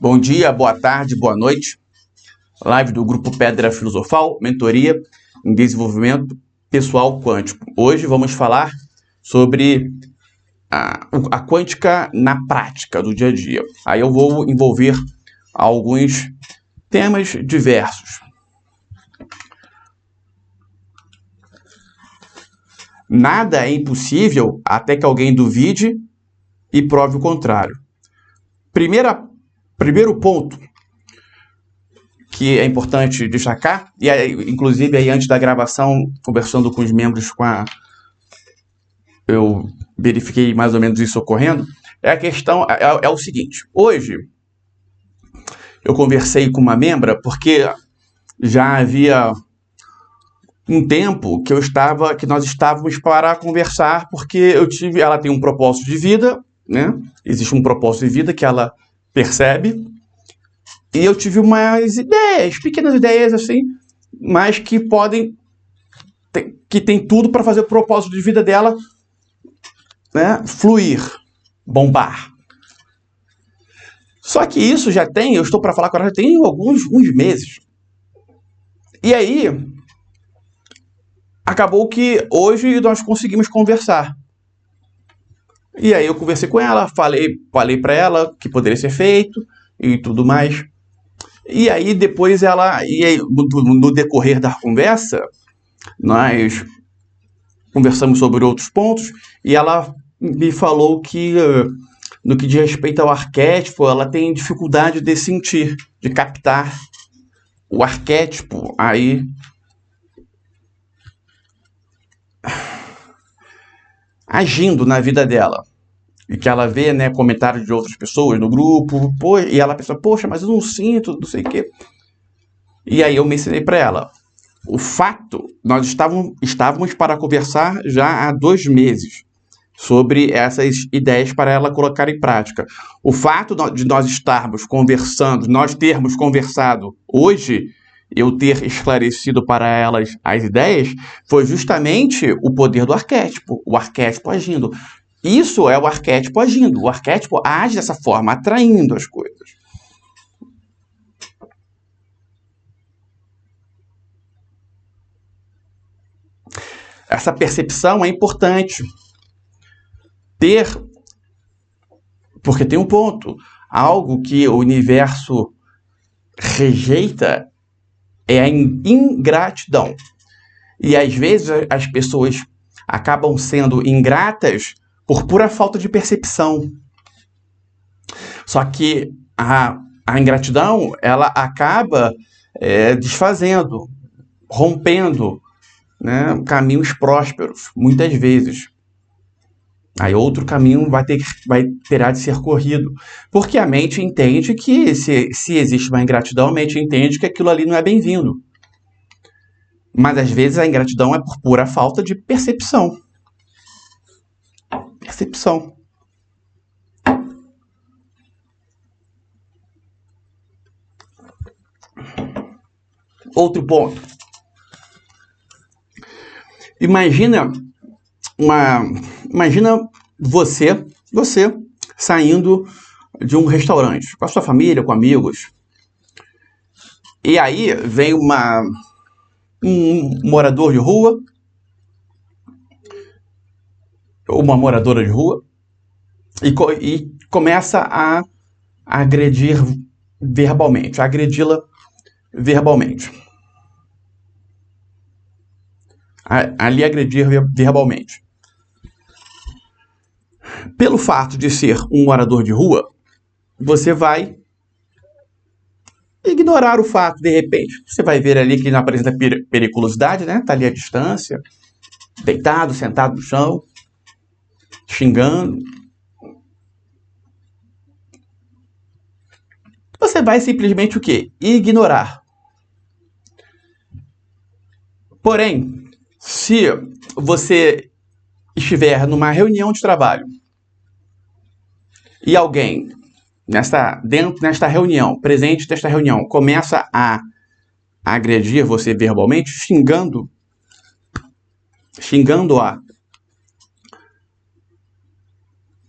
Bom dia, boa tarde, boa noite. Live do Grupo Pedra Filosofal, mentoria em desenvolvimento pessoal quântico. Hoje vamos falar sobre a quântica na prática do dia a dia. Aí eu vou envolver alguns temas diversos. Nada é impossível até que alguém duvide e prove o contrário. Primeiro ponto que é importante destacar, e inclusive aí antes da gravação, conversando com os membros, eu verifiquei mais ou menos isso ocorrendo, é a questão, é o seguinte: hoje eu conversei com uma membra porque já havia um tempo que nós estávamos para conversar, porque ela tem um propósito de vida, né? Existe um propósito de vida que ela percebe, e eu tive umas ideias, pequenas ideias assim, mas que tem tudo para fazer o propósito de vida dela, né, fluir, bombar. Só que isso eu estou para falar com ela já tem uns meses. E aí, acabou que hoje nós conseguimos conversar. E aí eu conversei com ela, falei para ela que poderia ser feito e tudo mais. E aí depois no decorrer da conversa, nós conversamos sobre outros pontos e ela me falou que no que diz respeito ao arquétipo, ela tem dificuldade de sentir, de captar o arquétipo aí agindo na vida dela. E que ela vê, né, comentários de outras pessoas no grupo, e ela pensa, poxa, mas eu não sinto, não sei o quê. E aí eu mencionei para ela, o fato, nós estávamos para conversar já há 2 meses sobre essas ideias para ela colocar em prática. O fato de nós estarmos conversando, nós termos conversado hoje, eu ter esclarecido para elas as ideias, foi justamente o poder do arquétipo, o arquétipo agindo. Isso é o arquétipo agindo. O arquétipo age dessa forma, atraindo as coisas. Essa percepção é importante ter, porque tem um ponto. Algo que o universo rejeita é a ingratidão. E às vezes as pessoas acabam sendo ingratas por pura falta de percepção. Só que a ingratidão, ela acaba desfazendo, rompendo, né, caminhos prósperos, muitas vezes. Aí outro caminho terá de ser corrido. Porque a mente entende que, se existe uma ingratidão, a mente entende que aquilo ali não é bem-vindo. Mas às vezes a ingratidão é por pura falta de percepção. Percepção. Outro ponto. Imagina você saindo de um restaurante com a sua família, com amigos. E aí vem um morador de rua, ou uma moradora de rua, e começa a agredi-la verbalmente. Agredir verbalmente. Pelo fato de ser um morador de rua, você vai ignorar o fato, de repente. Você vai ver ali que não apresenta periculosidade, né? Tá ali à distância, deitado, sentado no chão, xingando. Você vai simplesmente o quê? Ignorar. Porém, se você estiver numa reunião de trabalho e alguém nesta reunião, presente nesta reunião, começa a agredir você verbalmente, xingando-a,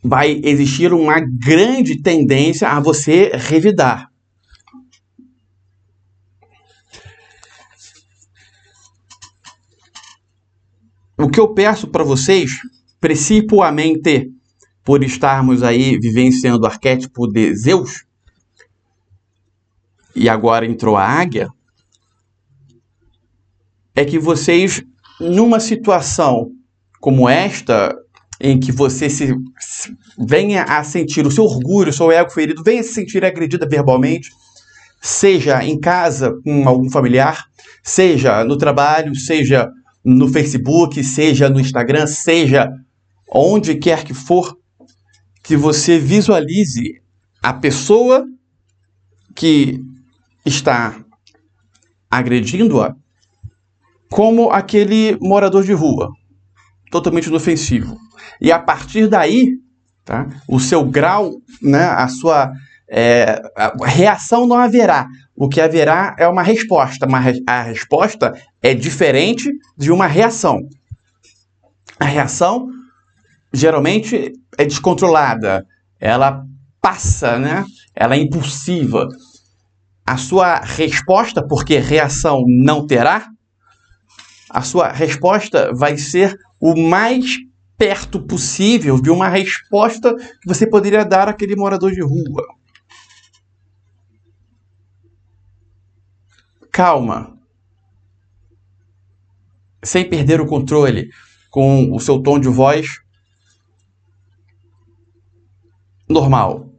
vai existir uma grande tendência a você revidar. O que eu peço para vocês, principalmente por estarmos aí vivenciando o arquétipo de Zeus, e agora entrou a águia, é que vocês, numa situação como esta, em que você venha a sentir o seu orgulho, o seu ego ferido, venha se sentir agredida verbalmente, seja em casa com algum familiar, seja no trabalho, seja no Facebook, seja no Instagram, seja onde quer que for, que você visualize a pessoa que está agredindo-a como aquele morador de rua, totalmente inofensivo. E a partir daí, tá, o seu grau, né, a sua a reação não haverá. O que haverá é uma resposta. A resposta é diferente de uma reação. A reação, geralmente, é descontrolada. Ela passa, né? Ela é impulsiva. A sua resposta, porque reação não terá, a sua resposta vai ser o mais perto possível de uma resposta que você poderia dar àquele morador de rua. Calma. Sem perder o controle, com o seu tom de voz normal.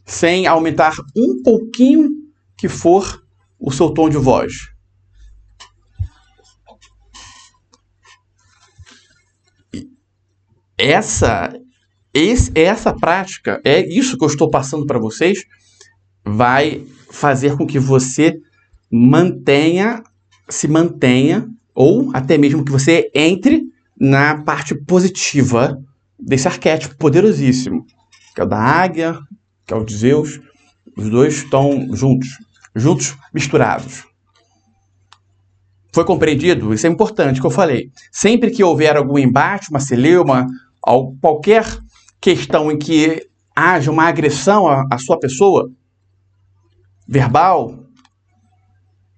Sem aumentar um pouquinho que for o seu tom de voz. Essa prática, é isso que eu estou passando para vocês, vai fazer com que você se mantenha, ou até mesmo que você entre na parte positiva desse arquétipo poderosíssimo, que é o da águia, que é o de Zeus. Os dois estão juntos, misturados. Foi compreendido? Isso é importante, que eu falei. Sempre que houver algum embate, uma celeuma, qualquer questão em que haja uma agressão à sua pessoa, verbal,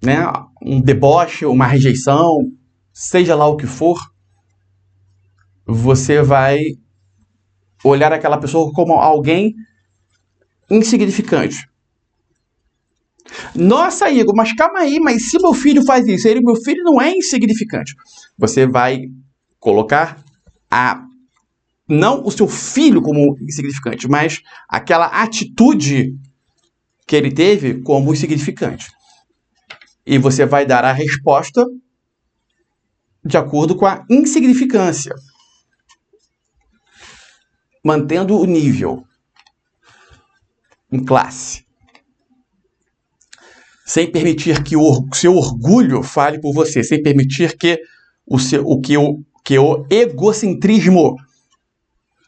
né, um deboche, uma rejeição, seja lá o que for, você vai olhar aquela pessoa como alguém insignificante. Nossa, Igor, mas calma aí, mas se meu filho faz isso, meu filho não é insignificante. Você vai colocar não o seu filho como insignificante, mas aquela atitude que ele teve como insignificante. E você vai dar a resposta de acordo com a insignificância, mantendo o nível em classe, sem permitir que o seu orgulho fale por você, sem permitir que o egocentrismo,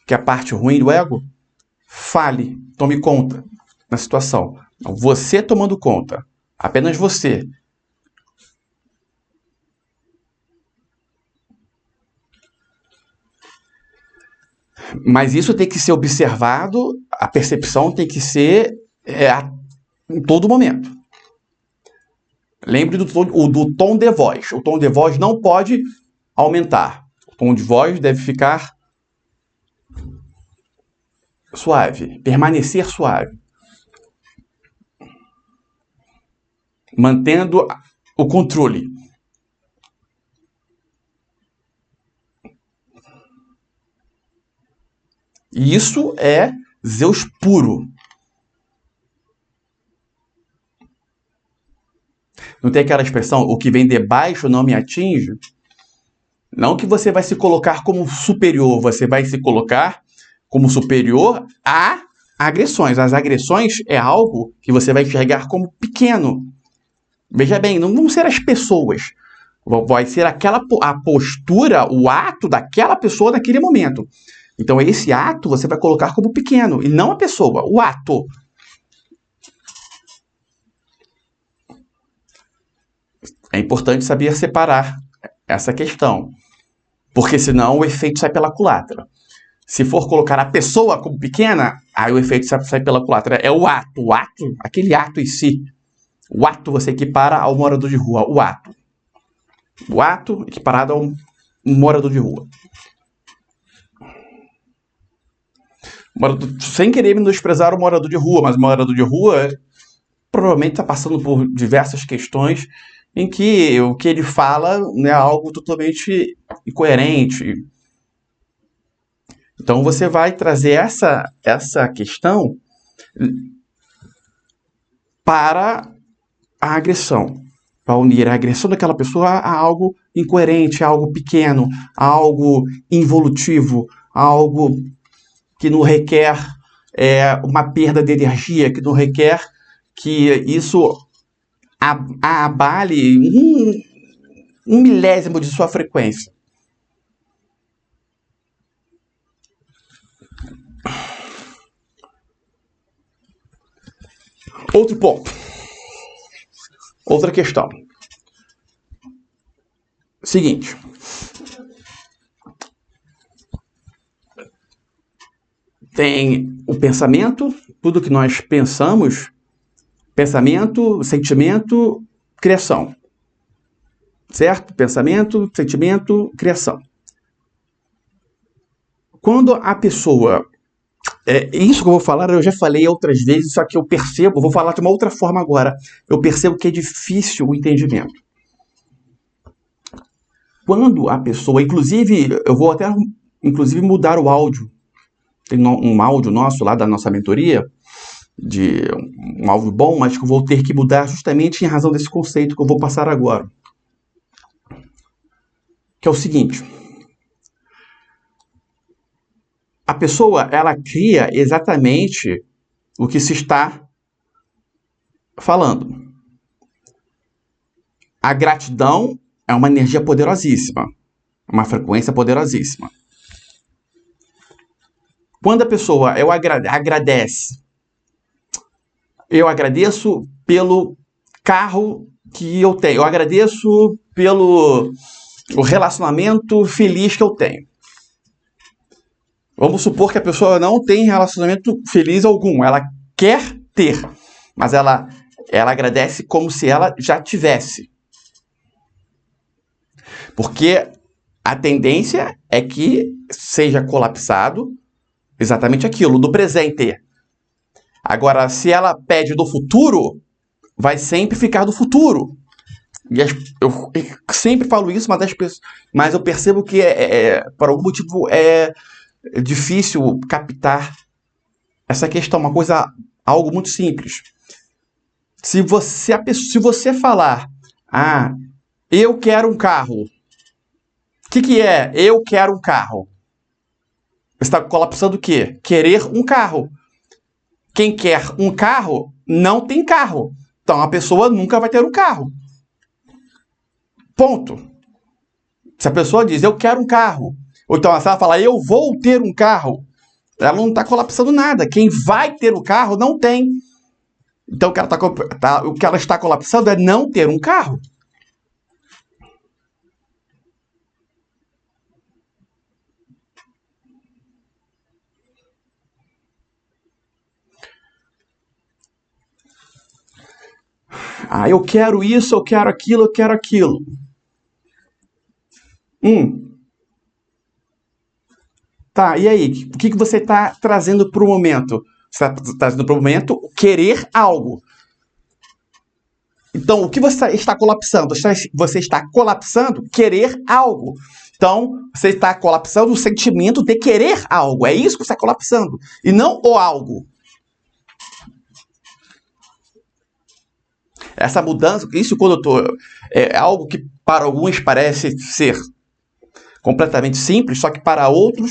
que é a parte ruim do ego, fale, tome conta da situação. Então, você tomando conta, apenas você. Mas isso tem que ser observado, a percepção tem que ser em todo momento. Lembre do tom de voz. O tom de voz não pode aumentar. O tom de voz deve ficar suave, permanecer suave. Mantendo o controle. E isso é Zeus puro. Não tem aquela expressão, o que vem de baixo não me atinge? Não que você vai se colocar como superior, você vai se colocar como superior a agressões. As agressões é algo que você vai enxergar como pequeno. Veja bem, não vão ser as pessoas. Vai ser a postura, o ato daquela pessoa naquele momento. Então, esse ato você vai colocar como pequeno, e não a pessoa, o ato. É importante saber separar essa questão, porque senão o efeito sai pela culatra. Se for colocar a pessoa como pequena, aí o efeito sai pela culatra. É o ato, aquele ato em si. O ato você equipara ao morador de rua, o ato. O ato equiparado a um morador de rua. Sem querer menosprezar o morador de rua, mas o morador de rua provavelmente está passando por diversas questões em que o que ele fala é algo totalmente incoerente. Então você vai trazer essa questão para a agressão, para unir a agressão daquela pessoa a algo incoerente, a algo pequeno, a algo involutivo, a algo que não requer uma perda de energia, que não requer que isso abale um milésimo de sua frequência. Outro ponto. Outra questão. Seguinte. Tem o pensamento, tudo que nós pensamos, pensamento, sentimento, criação. Certo? Pensamento, sentimento, criação. Quando a pessoa... isso que eu vou falar, eu já falei outras vezes, só que eu percebo, vou falar de uma outra forma agora, eu percebo que é difícil o entendimento. Quando a pessoa, inclusive, eu vou até mudar o áudio, tem um áudio nosso lá da nossa mentoria, de um áudio bom, mas que eu vou ter que mudar justamente em razão desse conceito que eu vou passar agora. Que é o seguinte... A pessoa, ela cria exatamente o que se está falando. A gratidão é uma energia poderosíssima, uma frequência poderosíssima. Quando a pessoa agradece, eu agradeço pelo carro que eu tenho, eu agradeço pelo relacionamento feliz que eu tenho. Vamos supor que a pessoa não tem relacionamento feliz algum, ela quer ter, mas ela agradece como se ela já tivesse. Porque a tendência é que seja colapsado exatamente aquilo, do presente. Agora, se ela pede do futuro, vai sempre ficar do futuro. E eu sempre falo isso, mas eu percebo que por algum motivo é difícil captar essa questão, algo muito simples. Se você falar, eu quero um carro, o que é eu quero um carro? Você está colapsando o quê? Querer um carro. Quem quer um carro não tem carro. Então a pessoa nunca vai ter um carro. Ponto. Se a pessoa diz, eu quero um carro, ou então se ela fala, eu vou ter um carro, ela não está colapsando nada. Quem vai ter o carro não tem. Então o que ela está colapsando é não ter um carro. Eu quero isso, eu quero aquilo, eu quero aquilo. Tá, e aí? O que você está trazendo para o momento? Você está trazendo para o momento querer algo. Então, o que você está colapsando? Você está colapsando querer algo. Então, você está colapsando o sentimento de querer algo. É isso que você está colapsando. E não o algo. Essa mudança, isso quando eu tô... É algo que para alguns parece ser completamente simples, só que para outros...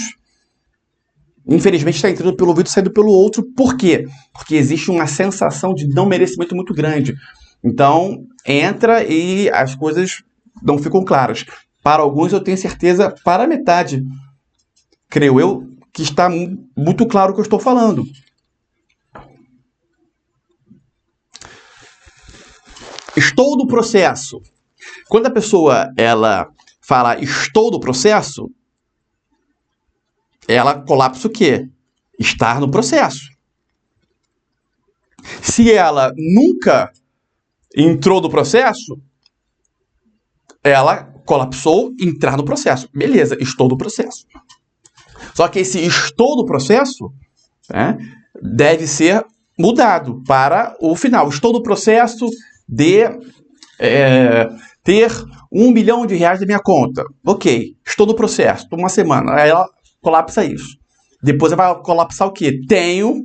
Infelizmente está entrando pelo ouvido e saindo pelo outro. Por quê? Porque existe uma sensação de não merecimento muito grande. Então, entra e as coisas não ficam claras. Para alguns, eu tenho certeza, para a metade, creio eu, que está muito claro o que eu estou falando. Estou no processo. Quando a pessoa ela fala estou no processo, ela colapsa o quê? Estar no processo. Se ela nunca entrou no processo, ela colapsou entrar no processo. Beleza, estou no processo. Só que esse estou no processo, né, deve ser mudado para o final. Estou no processo de ter R$1 milhão da minha conta. Ok, estou no processo, estou uma semana. Aí ela colapsa isso. Depois ela vai colapsar o quê?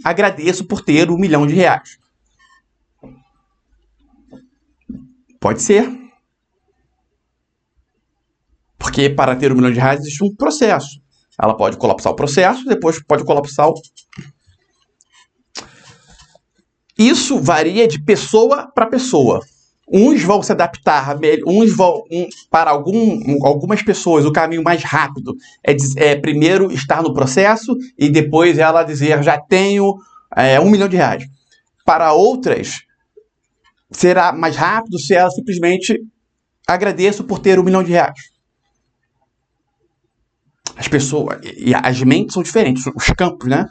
Agradeço por ter R$1 milhão. Pode ser. Porque para ter R$1 milhão existe um processo. Ela pode colapsar o processo, depois pode colapsar o... Isso varia de pessoa para pessoa. Uns vão se adaptar, para algumas pessoas o caminho mais rápido é primeiro estar no processo e depois ela dizer já tenho R$1 milhão. Para outras será mais rápido se ela simplesmente agradeço por ter R$1 milhão. As pessoas e as mentes são diferentes, os campos, né?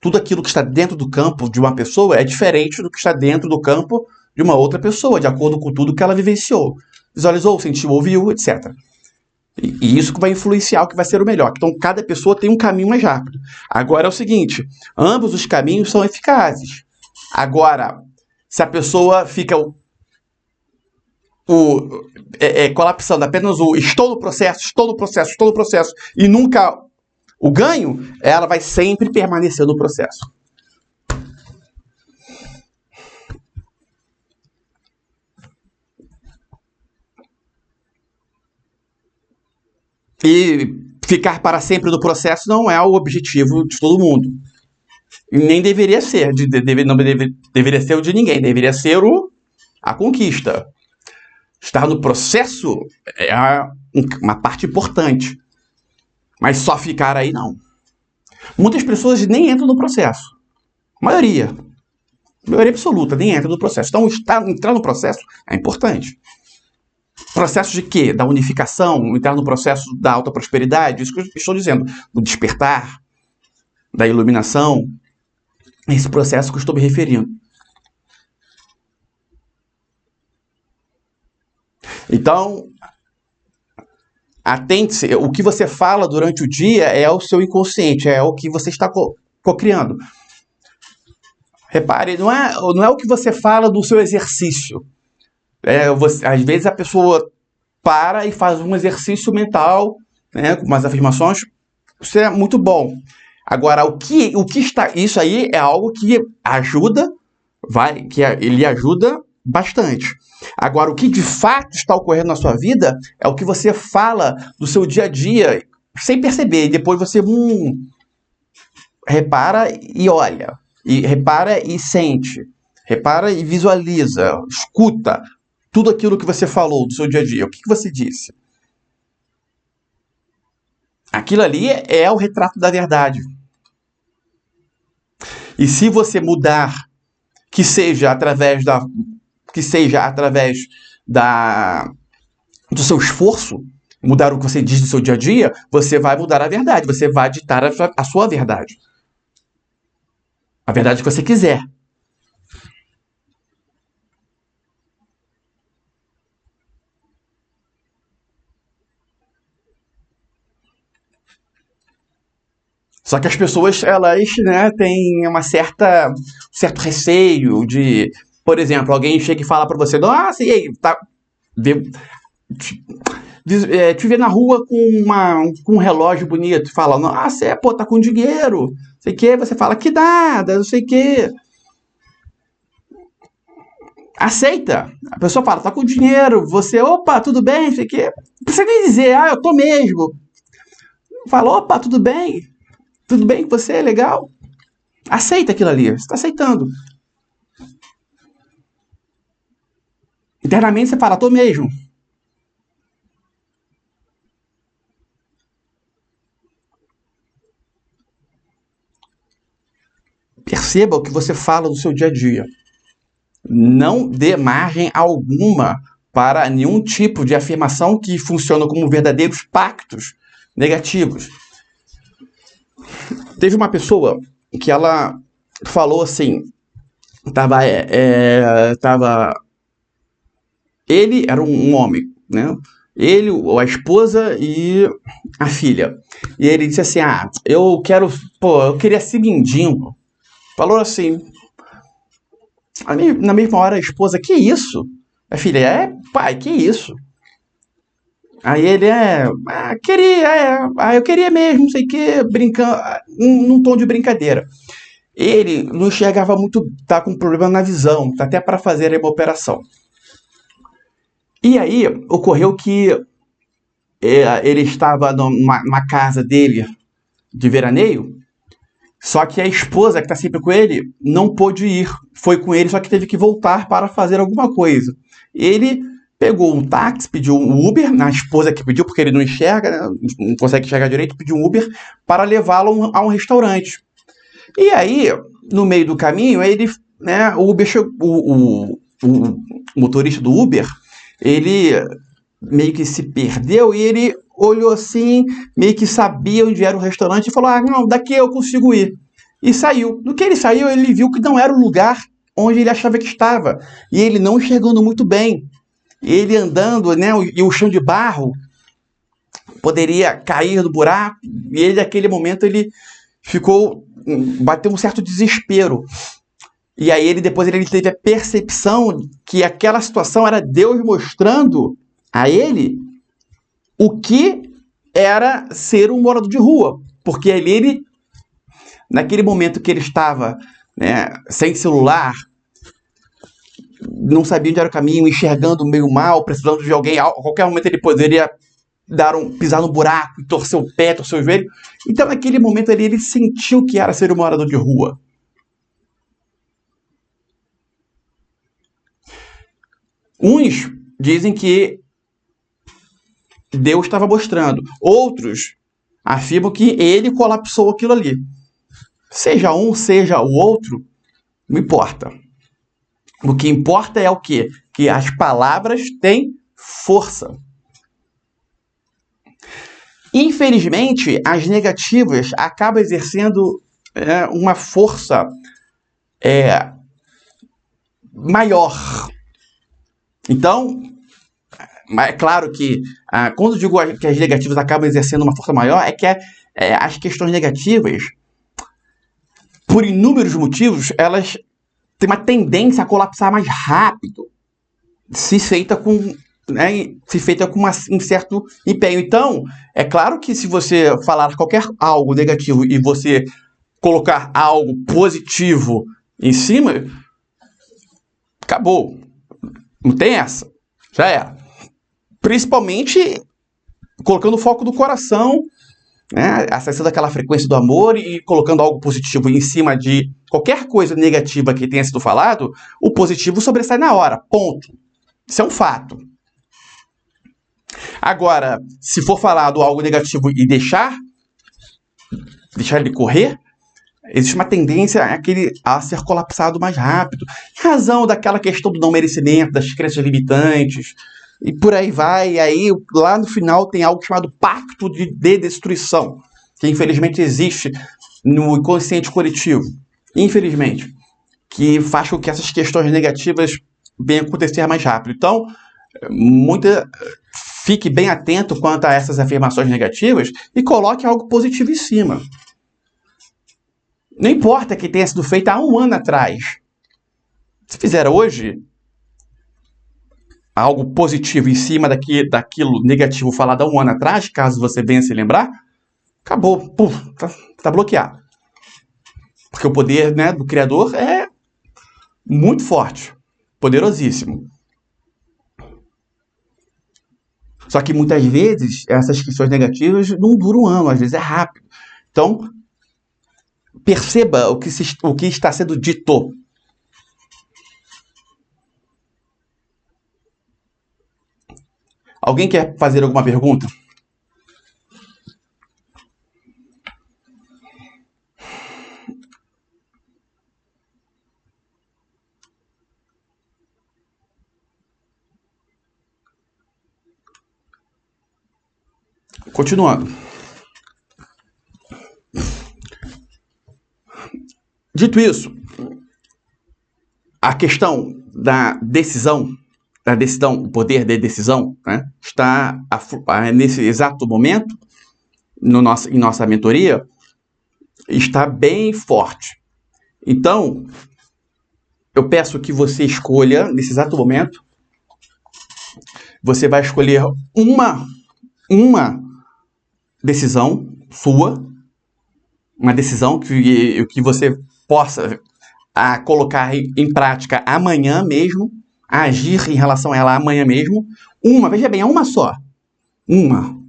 Tudo aquilo que está dentro do campo de uma pessoa é diferente do que está dentro do campo de uma outra pessoa, de acordo com tudo que ela vivenciou, visualizou, sentiu, ouviu, etc. E isso que vai influenciar o que vai ser o melhor. Então, cada pessoa tem um caminho mais rápido. Agora é o seguinte, ambos os caminhos são eficazes. Agora, se a pessoa fica colapsando apenas o estou no processo e nunca o ganho, ela vai sempre permanecer no processo. E ficar para sempre no processo não é o objetivo de todo mundo. E nem deveria ser, não deveria ser o de ninguém, deveria ser a conquista. Estar no processo é uma parte importante. Mas só ficar aí, não. Muitas pessoas nem entram no processo. Maioria absoluta, nem entra no processo. Então, entrar no processo é importante. Processo de quê? Da unificação, entrar no processo da alta prosperidade, isso que eu estou dizendo, do despertar, da iluminação, esse processo que eu estou me referindo. Então, atente-se, o que você fala durante o dia é o seu inconsciente, é o que você está cocriando. Repare, não é o que você fala do seu exercício. Às vezes a pessoa para e faz um exercício mental, né, com umas afirmações, isso é muito bom. Agora, o que está... Isso aí é algo que ele ajuda bastante. Agora, o que de fato está ocorrendo na sua vida é o que você fala do seu dia a dia, sem perceber. E depois você repara e olha. E repara e sente. Repara e visualiza. Escuta tudo aquilo que você falou do seu dia a dia. O que você disse? Aquilo ali é o retrato da verdade. E se você mudar, que seja através do seu esforço, mudar o que você diz do seu dia a dia, você vai mudar a verdade, você vai ditar a sua verdade. A verdade que você quiser. Só que as pessoas, elas, né, têm um certo receio de... Por exemplo, alguém chega e fala pra você, nossa, e aí, te vê na rua com um relógio bonito, fala, nossa, tá com dinheiro, não sei o que, você fala, que nada, não sei o que. Aceita. A pessoa fala, tá com dinheiro, você, opa, tudo bem, não sei o que. Não precisa nem dizer, eu tô mesmo. Fala, opa, tudo bem com você, é legal. Aceita aquilo ali, você está aceitando. Internamente você fala, tô mesmo. Perceba o que você fala do seu dia a dia. Não dê margem alguma para nenhum tipo de afirmação que funciona como verdadeiros pactos negativos. Teve uma pessoa que ela falou assim, tava ele era um homem, né? Ele, a esposa e a filha. E ele disse assim: eu queria ser mendigo. Falou assim. Na mesma hora, a esposa: que isso? A filha: pai, que isso? Aí ele eu queria mesmo, não sei o que, brincando, num tom de brincadeira. Ele não enxergava muito, tá com problema na visão, tá até para fazer uma operação. E aí ocorreu que ele estava numa casa dele de veraneio, só que a esposa, que está sempre com ele, não pôde ir. Foi com ele, só que teve que voltar para fazer alguma coisa. Ele pegou um táxi, pediu um Uber, a esposa que pediu, porque ele não enxerga, né, não consegue enxergar direito, pediu um Uber para levá-lo a um restaurante. E aí, no meio do caminho, ele, né, o Uber chegou, o motorista do Uber, ele meio que se perdeu e ele olhou assim, meio que sabia onde era o restaurante e falou: não, daqui eu consigo ir. E saiu. No que ele saiu, ele viu que não era o lugar onde ele achava que estava. E ele não enxergando muito bem. Ele andando, né, e o chão de barro poderia cair do buraco. E ele, naquele momento, ele bateu um certo desespero. E aí depois ele teve a percepção que aquela situação era Deus mostrando a ele o que era ser um morador de rua. Porque ele naquele momento que ele estava, né, sem celular, não sabia onde era o caminho, enxergando meio mal, precisando de alguém, a qualquer momento ele poderia pisar no buraco e torcer o pé, torcer o joelho. Então naquele momento ali ele sentiu que era ser um morador de rua. Uns dizem que Deus estava mostrando. Outros afirmam que ele colapsou aquilo ali. Seja um, seja o outro, não importa. O que importa é o quê? Que as palavras têm força. Infelizmente, as negativas acabam exercendo uma força maior. Então, é claro que quando eu digo que as negativas acabam exercendo uma força maior, é que as questões negativas, por inúmeros motivos, elas têm uma tendência a colapsar mais rápido, se feita com um certo empenho. Então, é claro que se você falar qualquer algo negativo e você colocar algo positivo em cima, acabou. Não tem essa. Já era. Principalmente colocando o foco do coração, né, acessando aquela frequência do amor e colocando algo positivo em cima de qualquer coisa negativa que tenha sido falado, o positivo sobressai na hora. Ponto. Isso é um fato. Agora, se for falado algo negativo e deixar ele correr, existe uma tendência a ser colapsado mais rápido. Em razão daquela questão do não merecimento, das crenças limitantes, e por aí vai. E aí, lá no final, tem algo chamado pacto de destruição, que infelizmente existe no inconsciente coletivo. Infelizmente. Que faz com que essas questões negativas venham acontecer mais rápido. Então, fique bem atento quanto a essas afirmações negativas e coloque algo positivo em cima. Não importa que tenha sido feito há um ano atrás. Se fizer hoje algo positivo em cima daquilo negativo falado há um ano atrás, caso você venha se lembrar, acabou. Puf, tá bloqueado. Porque o poder, né, do Criador é muito forte, poderosíssimo. Só que muitas vezes essas questões negativas não duram um ano, às vezes é rápido. Então, perceba o que está sendo dito. Alguém quer fazer alguma pergunta? Continuando. Dito isso, a questão da decisão, o poder de decisão, né, está nesse exato momento, em nossa mentoria, está bem forte. Então, eu peço que você escolha, nesse exato momento, você vai escolher uma decisão sua, uma decisão que você possa colocar em prática amanhã mesmo, agir em relação a ela amanhã mesmo. Veja bem, é uma só. Uma.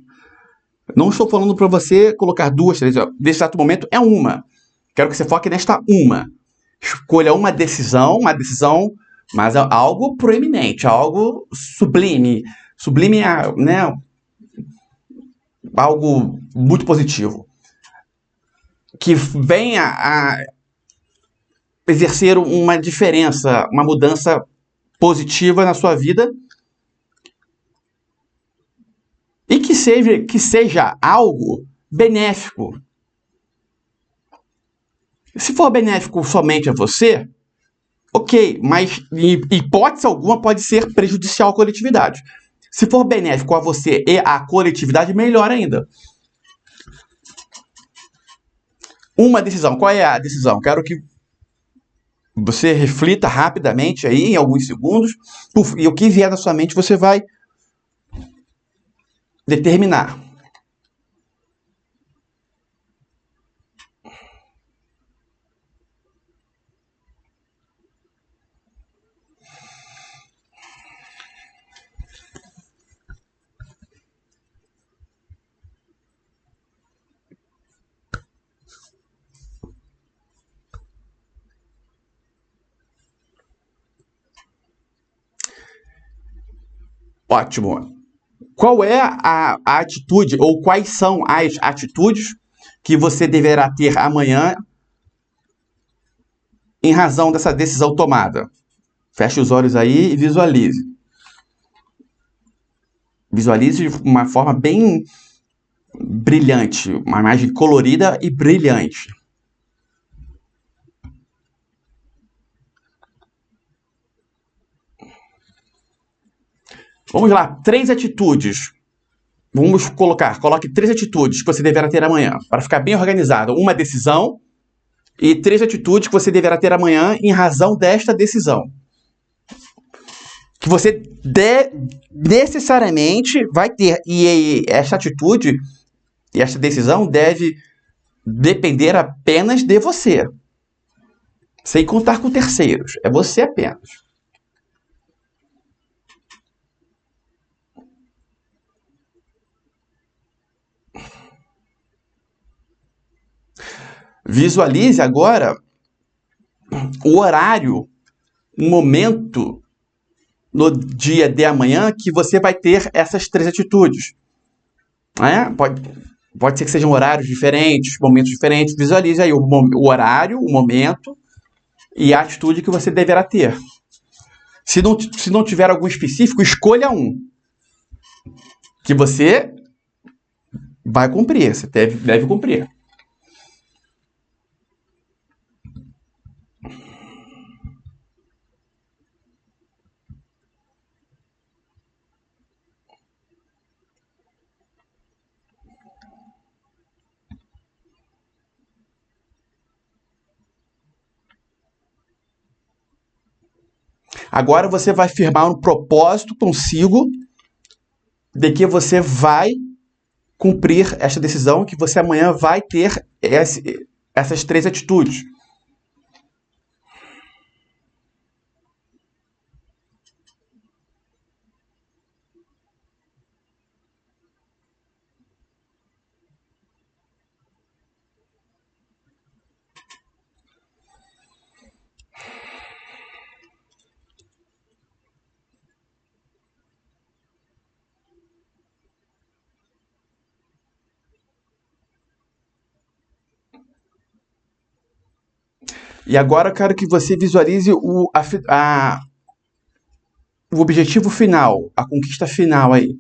Não estou falando para você colocar 2, 3, nesse exato momento é uma. Quero que você foque nesta uma. Escolha uma decisão, mas algo proeminente, algo sublime. Sublime é, né, algo muito positivo. Que venha a exercer uma diferença, uma mudança positiva na sua vida. E que seja algo benéfico. Se for benéfico somente a você, ok, mas em hipótese alguma pode ser prejudicial à coletividade. Se for benéfico a você e à coletividade, melhor ainda. Uma decisão. Qual é a decisão? Quero que você reflita rapidamente aí, em alguns segundos, e o que vier na sua mente você vai determinar. Ótimo. Qual é a atitude, ou quais são as atitudes que você deverá ter amanhã em razão dessa decisão tomada? Feche os olhos aí e visualize. Visualize de uma forma bem brilhante, uma imagem colorida e brilhante. Vamos lá, 3 atitudes. Coloque 3 atitudes que você deverá ter amanhã, para ficar bem organizado. Uma decisão e 3 atitudes que você deverá ter amanhã em razão desta decisão. Que você necessariamente vai ter. E esta atitude e esta decisão deve depender apenas de você. Sem contar com terceiros. É você apenas. Visualize agora o horário, o momento no dia de amanhã que você vai ter essas 3 atitudes. Pode ser que sejam horários diferentes, momentos diferentes. Visualize aí o horário, o momento e a atitude que você deverá ter. Se não tiver algum específico, escolha um que você vai cumprir, você deve cumprir. Agora você vai firmar um propósito consigo de que você vai cumprir esta decisão, que você amanhã vai ter essas 3 atitudes. E agora eu quero que você visualize o objetivo final, a conquista final aí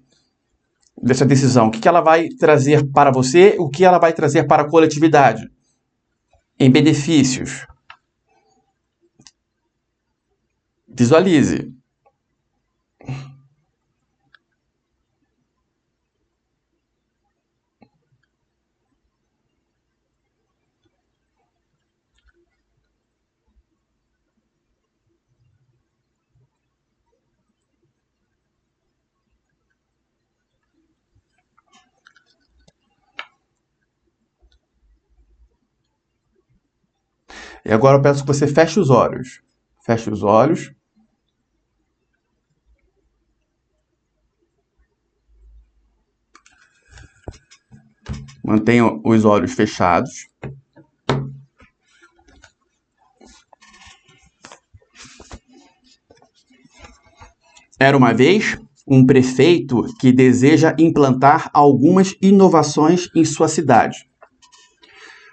dessa decisão. O que ela vai trazer para você, o que ela vai trazer para a coletividade em benefícios. Visualize. E agora eu peço que você feche os olhos. Feche os olhos. Mantenha os olhos fechados. Era uma vez um prefeito que deseja implantar algumas inovações em sua cidade.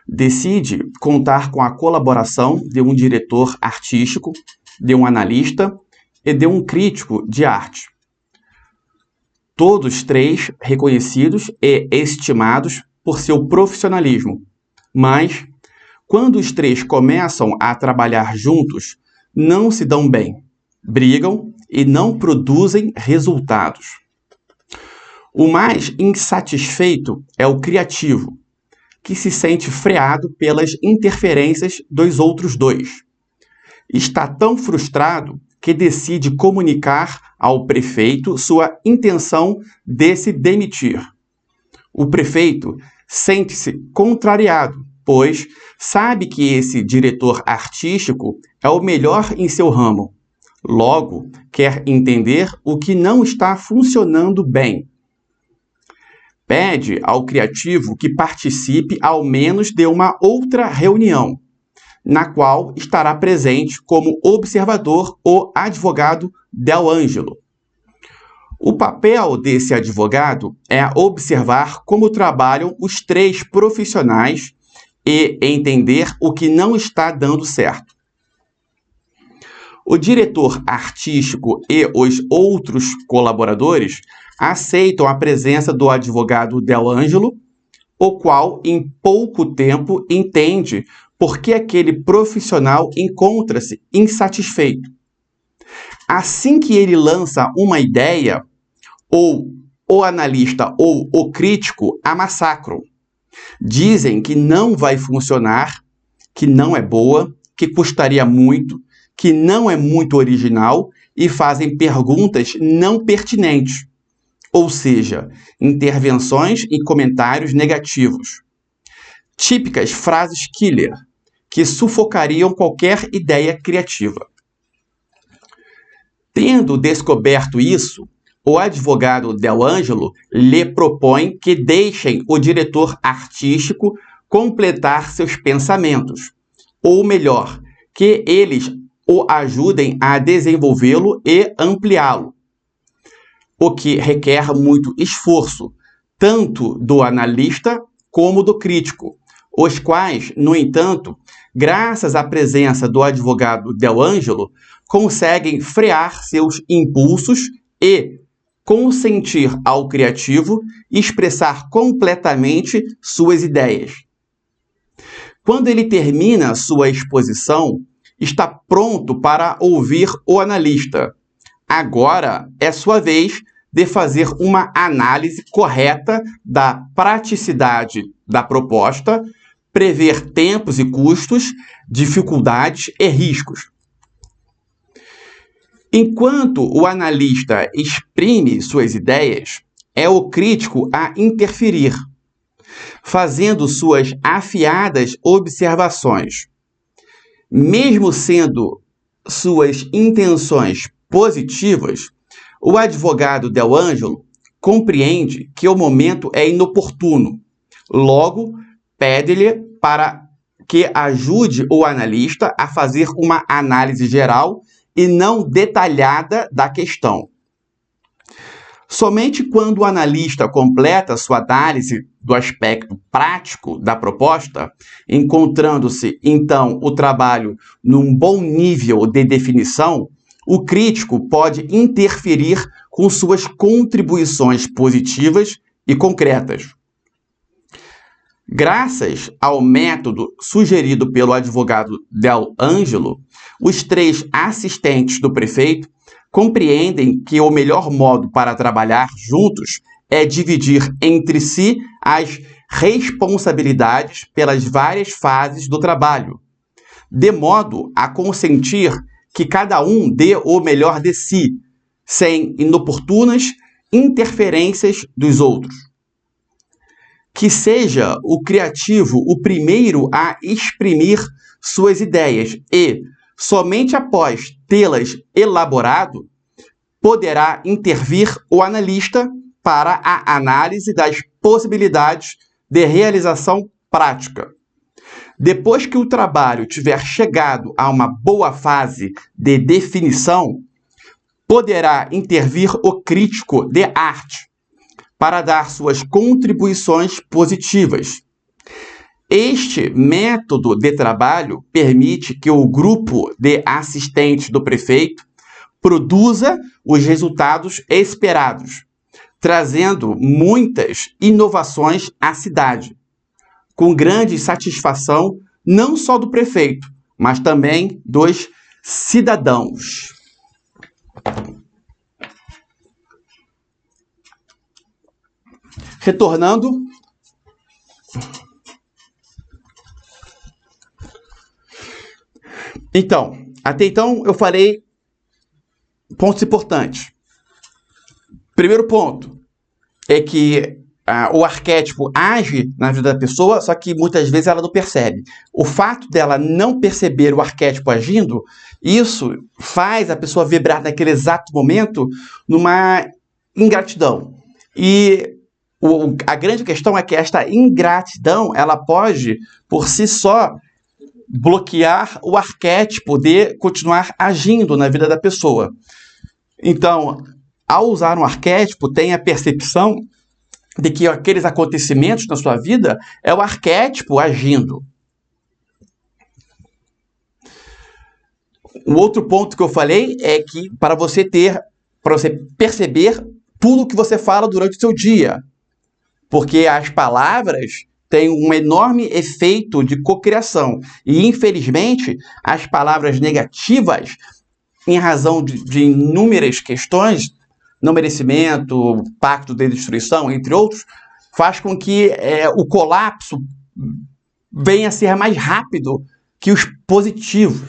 Decide contar com a colaboração de um diretor artístico, de um analista e de um crítico de arte. Todos três reconhecidos e estimados por seu profissionalismo. Mas, quando os três começam a trabalhar juntos, não se dão bem, brigam e não produzem resultados. O mais insatisfeito é o criativo, que se sente freado pelas interferências dos outros dois. Está tão frustrado que decide comunicar ao prefeito sua intenção de se demitir. O prefeito sente-se contrariado, pois sabe que esse diretor artístico é o melhor em seu ramo. Logo, quer entender o que não está funcionando bem. Pede ao criativo que participe ao menos de uma outra reunião, na qual estará presente como observador o advogado Del Ângelo. O papel desse advogado é observar como trabalham os três profissionais e entender o que não está dando certo. O diretor artístico e os outros colaboradores aceitam a presença do advogado Del Ângelo, o qual, em pouco tempo, entende por que aquele profissional encontra-se insatisfeito. Assim que ele lança uma ideia, ou o analista ou o crítico a massacram. Dizem que não vai funcionar, que não é boa, que custaria muito, que não é muito original e fazem perguntas não pertinentes, ou seja, intervenções e comentários negativos. Típicas frases killer, que sufocariam qualquer ideia criativa. Tendo descoberto isso, o advogado Del Ângelo lhe propõe que deixem o diretor artístico completar seus pensamentos, ou melhor, que eles o ajudem a desenvolvê-lo e ampliá-lo, o que requer muito esforço, tanto do analista como do crítico, os quais, no entanto, graças à presença do advogado Del Ângelo, conseguem frear seus impulsos e consentir ao criativo expressar completamente suas ideias. Quando ele termina sua exposição, está pronto para ouvir o analista. Agora é sua vez de fazer uma análise correta da praticidade da proposta, prever tempos e custos, dificuldades e riscos. Enquanto o analista exprime suas ideias, é o crítico a interferir, fazendo suas afiadas observações. Mesmo sendo suas intenções positivas, o advogado Del Ângelo compreende que o momento é inoportuno. Logo, pede-lhe para que ajude o analista a fazer uma análise geral e não detalhada da questão. Somente quando o analista completa sua análise do aspecto prático da proposta, encontrando-se, então, o trabalho num bom nível de definição, o crítico pode interferir com suas contribuições positivas e concretas. Graças ao método sugerido pelo advogado Del Angelo, os 3 assistentes do prefeito compreendem que o melhor modo para trabalhar juntos é dividir entre si as responsabilidades pelas várias fases do trabalho, de modo a consentir que cada um dê o melhor de si, sem inoportunas interferências dos outros. Que seja o criativo o primeiro a exprimir suas ideias e, somente após tê-las elaborado, poderá intervir o analista para a análise das possibilidades de realização prática. Depois que o trabalho tiver chegado a uma boa fase de definição, poderá intervir o crítico de arte para dar suas contribuições positivas. Este método de trabalho permite que o grupo de assistentes do prefeito produza os resultados esperados, trazendo muitas inovações à cidade, com grande satisfação não só do prefeito, mas também dos cidadãos. Retornando, até então eu falei pontos importantes. Primeiro ponto é que o arquétipo age na vida da pessoa, só que muitas vezes ela não percebe. O fato dela não perceber o arquétipo agindo, isso faz a pessoa vibrar naquele exato momento numa ingratidão. E a grande questão é que esta ingratidão, ela pode, por si só, bloquear o arquétipo de continuar agindo na vida da pessoa. Então, ao usar um arquétipo, tem a percepção de que aqueles acontecimentos na sua vida é o arquétipo agindo. Um outro ponto que eu falei é que para você perceber tudo que você fala durante o seu dia, porque as palavras têm um enorme efeito de cocriação e, infelizmente, as palavras negativas, em razão de inúmeras questões, não merecimento, pacto de destruição, entre outros, faz com que o colapso venha a ser mais rápido que os positivos.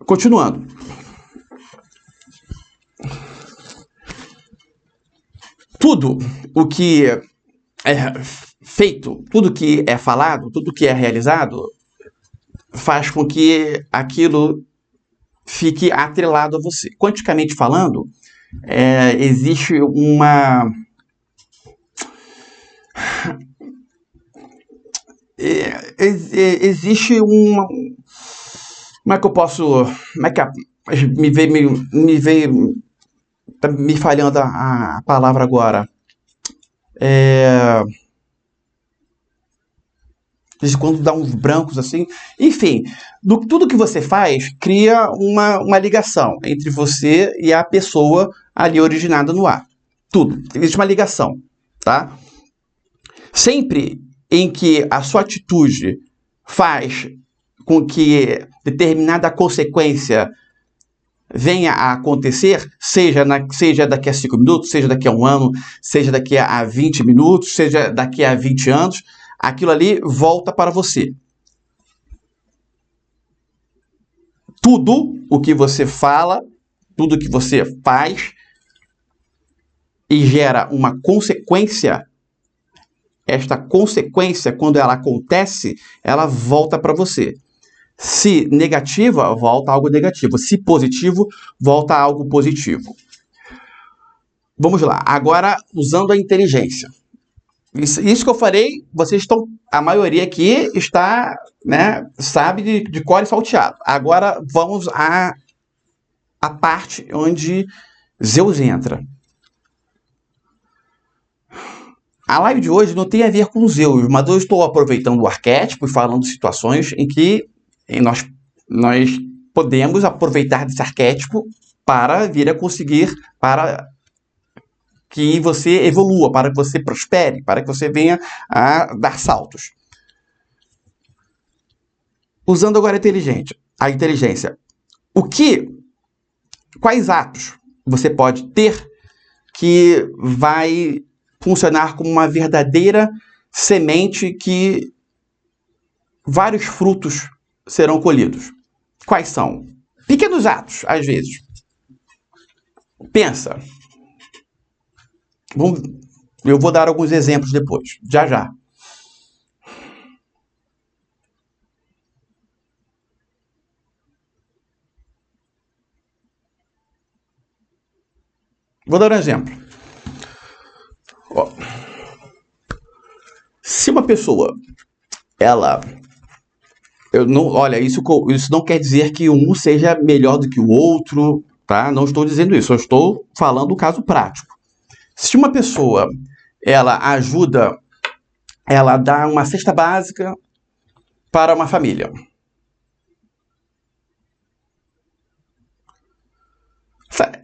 Continuando. Tudo o que é feito, tudo que é falado, tudo que é realizado, faz com que aquilo fique atrelado a você. Quanticamente falando, existe uma... existe uma... Como é que eu posso... me veio... Tá me falhando a palavra agora. De quando dá uns brancos assim. Enfim, tudo que você faz cria uma ligação entre você e a pessoa ali originada no ato. Tudo. Existe uma ligação, tá? Sempre em que a sua atitude faz com que determinada consequência venha a acontecer, seja daqui a 5 minutos, seja daqui a 1 ano, seja daqui a 20 minutos, seja daqui a 20 anos, aquilo ali volta para você. Tudo o que você fala, tudo o que você faz e gera uma consequência, esta consequência, quando ela acontece, ela volta para você. Se negativa, volta algo negativo. Se positivo, volta algo positivo. Vamos lá. Agora, usando a inteligência. Isso que eu falei, vocês estão... A maioria aqui está, né, sabe de cor e salteado. Agora, vamos à parte onde Zeus entra. A live de hoje não tem a ver com Zeus, mas eu estou aproveitando o arquétipo e falando de situações em que nós podemos aproveitar desse arquétipo para vir a conseguir, para que você evolua, para que você prospere, para que você venha a dar saltos. Usando agora a inteligência. Quais atos você pode ter que vai funcionar como uma verdadeira semente que vários frutos serão colhidos? Quais são? Pequenos atos, às vezes. Pensa. Eu vou dar alguns exemplos depois, já já. Vou dar um exemplo. Ó, se uma pessoa, olha, isso não quer dizer que um seja melhor do que o outro, tá? Não estou dizendo isso, eu estou falando do caso prático. Se uma pessoa, ela dá uma cesta básica para uma família.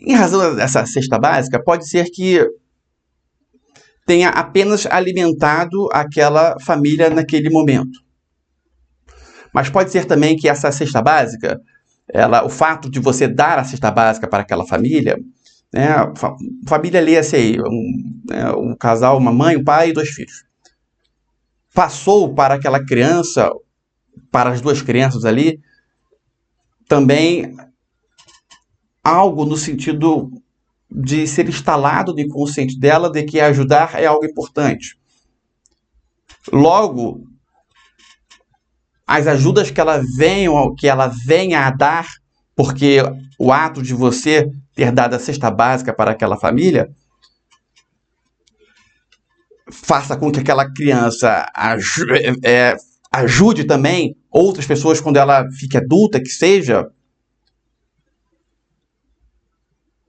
Em razão dessa cesta básica, pode ser que tenha apenas alimentado aquela família naquele momento. Mas pode ser também que essa cesta básica, o fato de você dar a cesta básica para aquela família, né, família lê-se aí, um casal, uma mãe, um pai e 2 filhos. Passou para aquela criança, para as 2 crianças ali, também algo no sentido de ser instalado no inconsciente dela de que ajudar é algo importante. Logo, as ajudas que ela venha a dar, porque o ato de você ter dado a cesta básica para aquela família faça com que aquela criança ajude também outras pessoas quando ela fique adulta, que seja,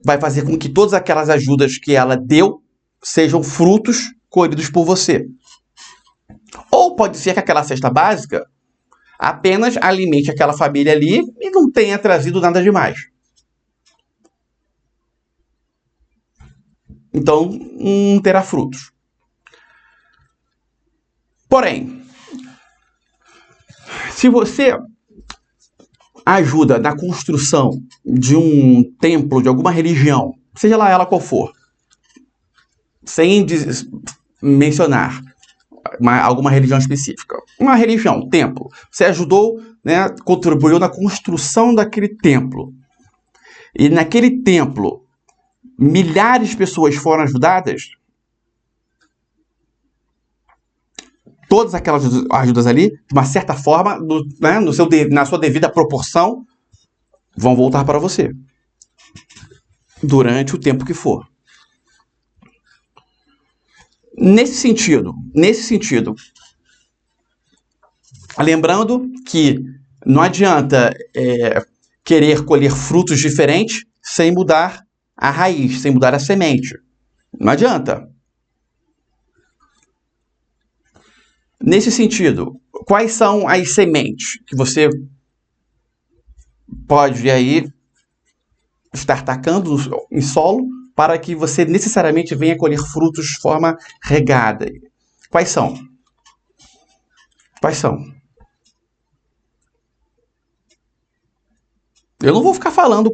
vai fazer com que todas aquelas ajudas que ela deu sejam frutos colhidos por você. Ou pode ser que aquela cesta básica apenas alimente aquela família ali e não tenha trazido nada demais. Então, não terá frutos. Porém, se você ajuda na construção de um templo, de alguma religião, seja lá ela qual for, sem mencionar alguma religião específica, uma religião, templo, você ajudou, né, contribuiu na construção daquele templo, e naquele templo milhares de pessoas foram ajudadas, todas aquelas ajudas ali, de uma certa forma, na sua devida proporção, vão voltar para você. Durante o tempo que for. Nesse sentido, lembrando que não adianta querer colher frutos diferentes sem mudar a raiz, sem mudar a semente. Não adianta. Nesse sentido, quais são as sementes que você pode aí estar tacando em solo para que você necessariamente venha colher frutos de forma regada? Quais são? Quais são? Eu não vou ficar falando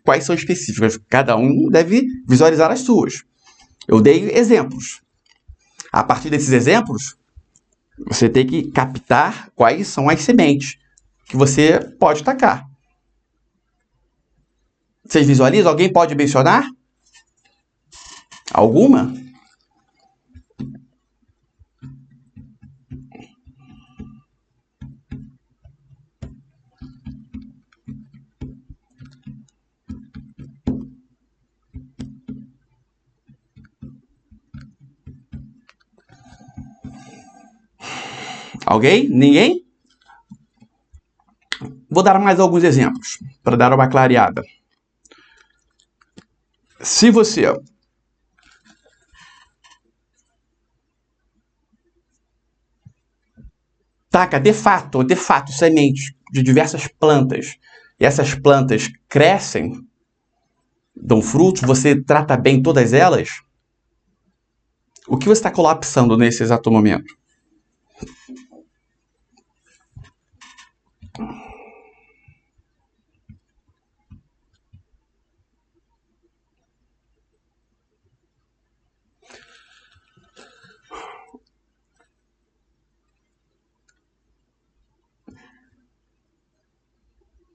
quais são específicas. Cada um deve visualizar as suas. Eu dei exemplos. A partir desses exemplos, você tem que captar quais são as sementes que você pode tacar. Vocês visualizam? Alguém pode mencionar? Alguma? Alguém? Ninguém? Vou dar mais alguns exemplos para dar uma clareada. Se você taca de fato, sementes de diversas plantas, e essas plantas crescem, dão frutos, você trata bem todas elas, O que você está colapsando nesse exato momento?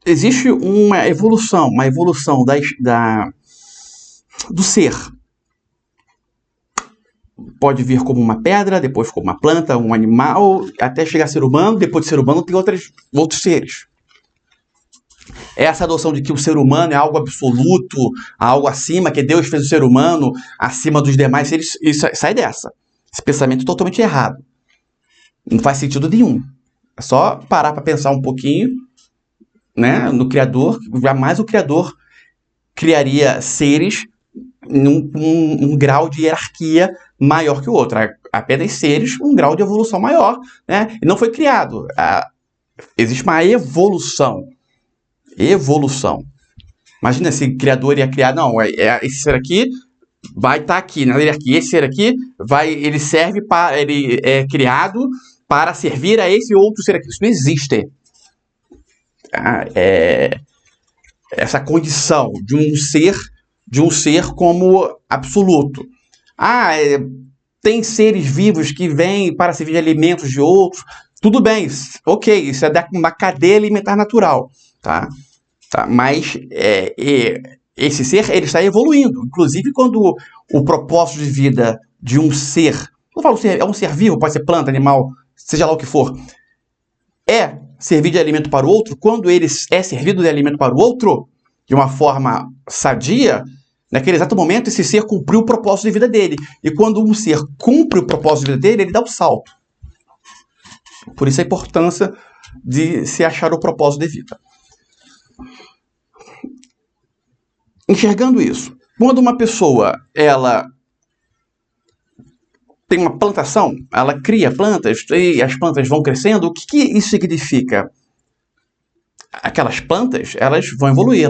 Existe uma evolução do ser. Pode vir como uma pedra, depois como uma planta, um animal, até chegar a ser humano. Depois de ser humano tem outros seres. Essa adoção de que o ser humano é algo absoluto, algo acima, que Deus fez o ser humano acima dos demais seres, isso sai dessa. Esse pensamento é totalmente errado. Não faz sentido nenhum. É só parar para pensar um pouquinho, né, no Criador. Jamais o Criador criaria seres num grau de hierarquia maior que o outro. Apenas seres um grau de evolução maior, né? E não foi criado. Existe uma evolução. Evolução. Imagina se o Criador ia criar, não, esse ser aqui vai estar aqui na hierarquia. Esse ser aqui ele serve para, ele é criado para servir a esse outro ser aqui. Isso não existe. Essa condição de um ser como absoluto. Tem seres vivos que vêm para servir de alimentos de outros. Tudo bem, ok, isso é uma cadeia alimentar natural, tá? Mas esse ser ele está evoluindo. Inclusive, quando o propósito de vida de um ser, não falo ser, é um ser vivo, pode ser planta, animal, seja lá o que for, é servir de alimento para o outro. Quando ele é servido de alimento para o outro, de uma forma sadia, naquele exato momento, esse ser cumpriu o propósito de vida dele. E quando um ser cumpre o propósito de vida dele, ele dá o salto. Por isso a importância de se achar o propósito de vida. Enxergando isso, quando uma pessoa ela tem uma plantação, ela cria plantas e as plantas vão crescendo, o que isso significa? Aquelas plantas, elas vão evoluir,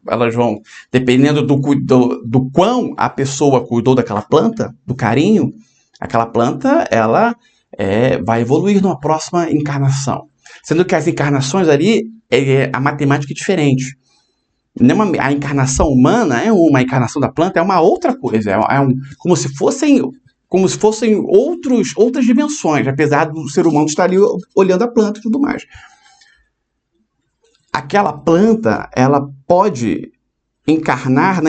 elas vão, dependendo do quão a pessoa cuidou daquela planta, do carinho, aquela planta, ela vai evoluir numa próxima encarnação. Sendo que as encarnações ali, a matemática é diferente. A encarnação humana é uma, a encarnação da planta é uma outra coisa, como se fossem outras dimensões, apesar do ser humano estar ali olhando a planta e tudo mais. Aquela planta, ela pode encarnar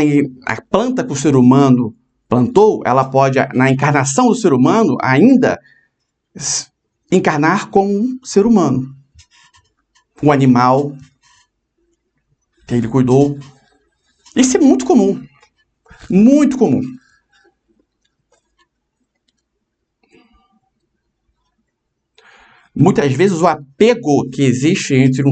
a planta que o ser humano plantou, ela pode, na encarnação do ser humano, ainda encarnar como um ser humano. Um animal que ele cuidou. Isso é muito comum. Muito comum. Muitas vezes o apego que existe entre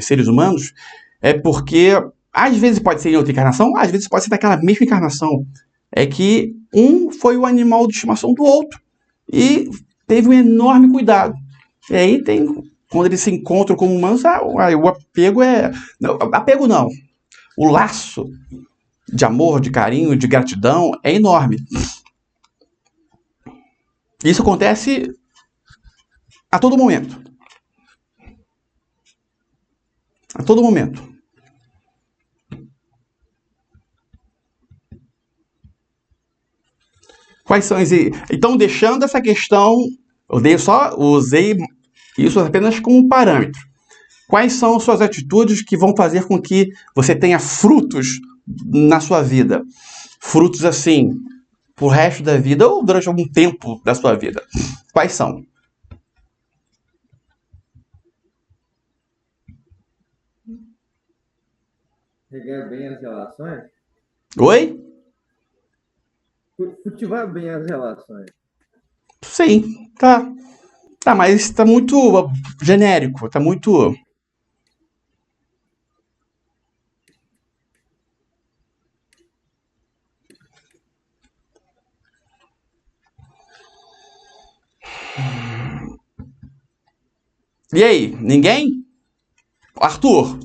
seres humanos é porque, às vezes pode ser em outra encarnação, às vezes pode ser naquela mesma encarnação. É que um foi o animal de estimação do outro e teve um enorme cuidado. E aí quando eles se encontram como humanos, o apego apego não. O laço de amor, de carinho, de gratidão é enorme. Isso acontece a todo momento. A todo momento. Quais são Então, deixando essa questão, usei isso apenas como um parâmetro. Quais são suas atitudes que vão fazer com que você tenha frutos na sua vida? Frutos assim, pro resto da vida ou durante algum tempo da sua vida? Quais são? Regar bem as relações? Oi? Cultivar bem as relações. Sim, tá. Tá, mas tá muito genérico, tá muito... E aí, ninguém? Arthur,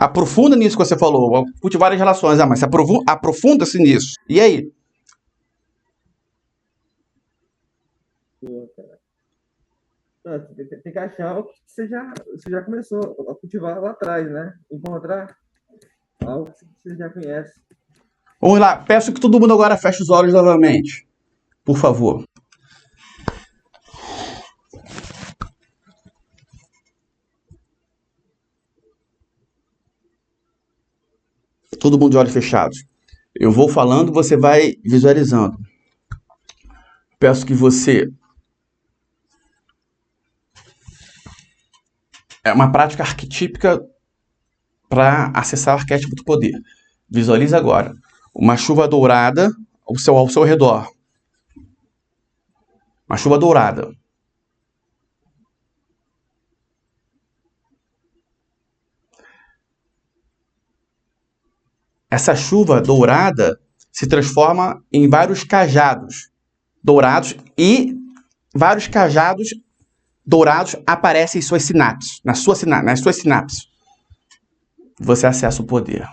Aprofunda nisso que você falou. Cultivar as relações. Ah, mas aprofunda-se nisso. E aí? Pô, cara. Não, tem que achar o que você já começou a cultivar lá atrás, né? Encontrar algo que você já conhece. Vamos lá. Peço que todo mundo agora feche os olhos novamente. Por favor. Todo mundo de olhos fechados. Eu vou falando, você vai visualizando. Peço que você... É uma prática arquetípica para acessar o arquétipo do poder. Visualize agora uma chuva dourada ao seu redor. Uma chuva dourada. Essa chuva dourada se transforma em vários cajados dourados e vários cajados dourados aparecem em suas sinapses, nas suas sinapses. Você acessa o poder.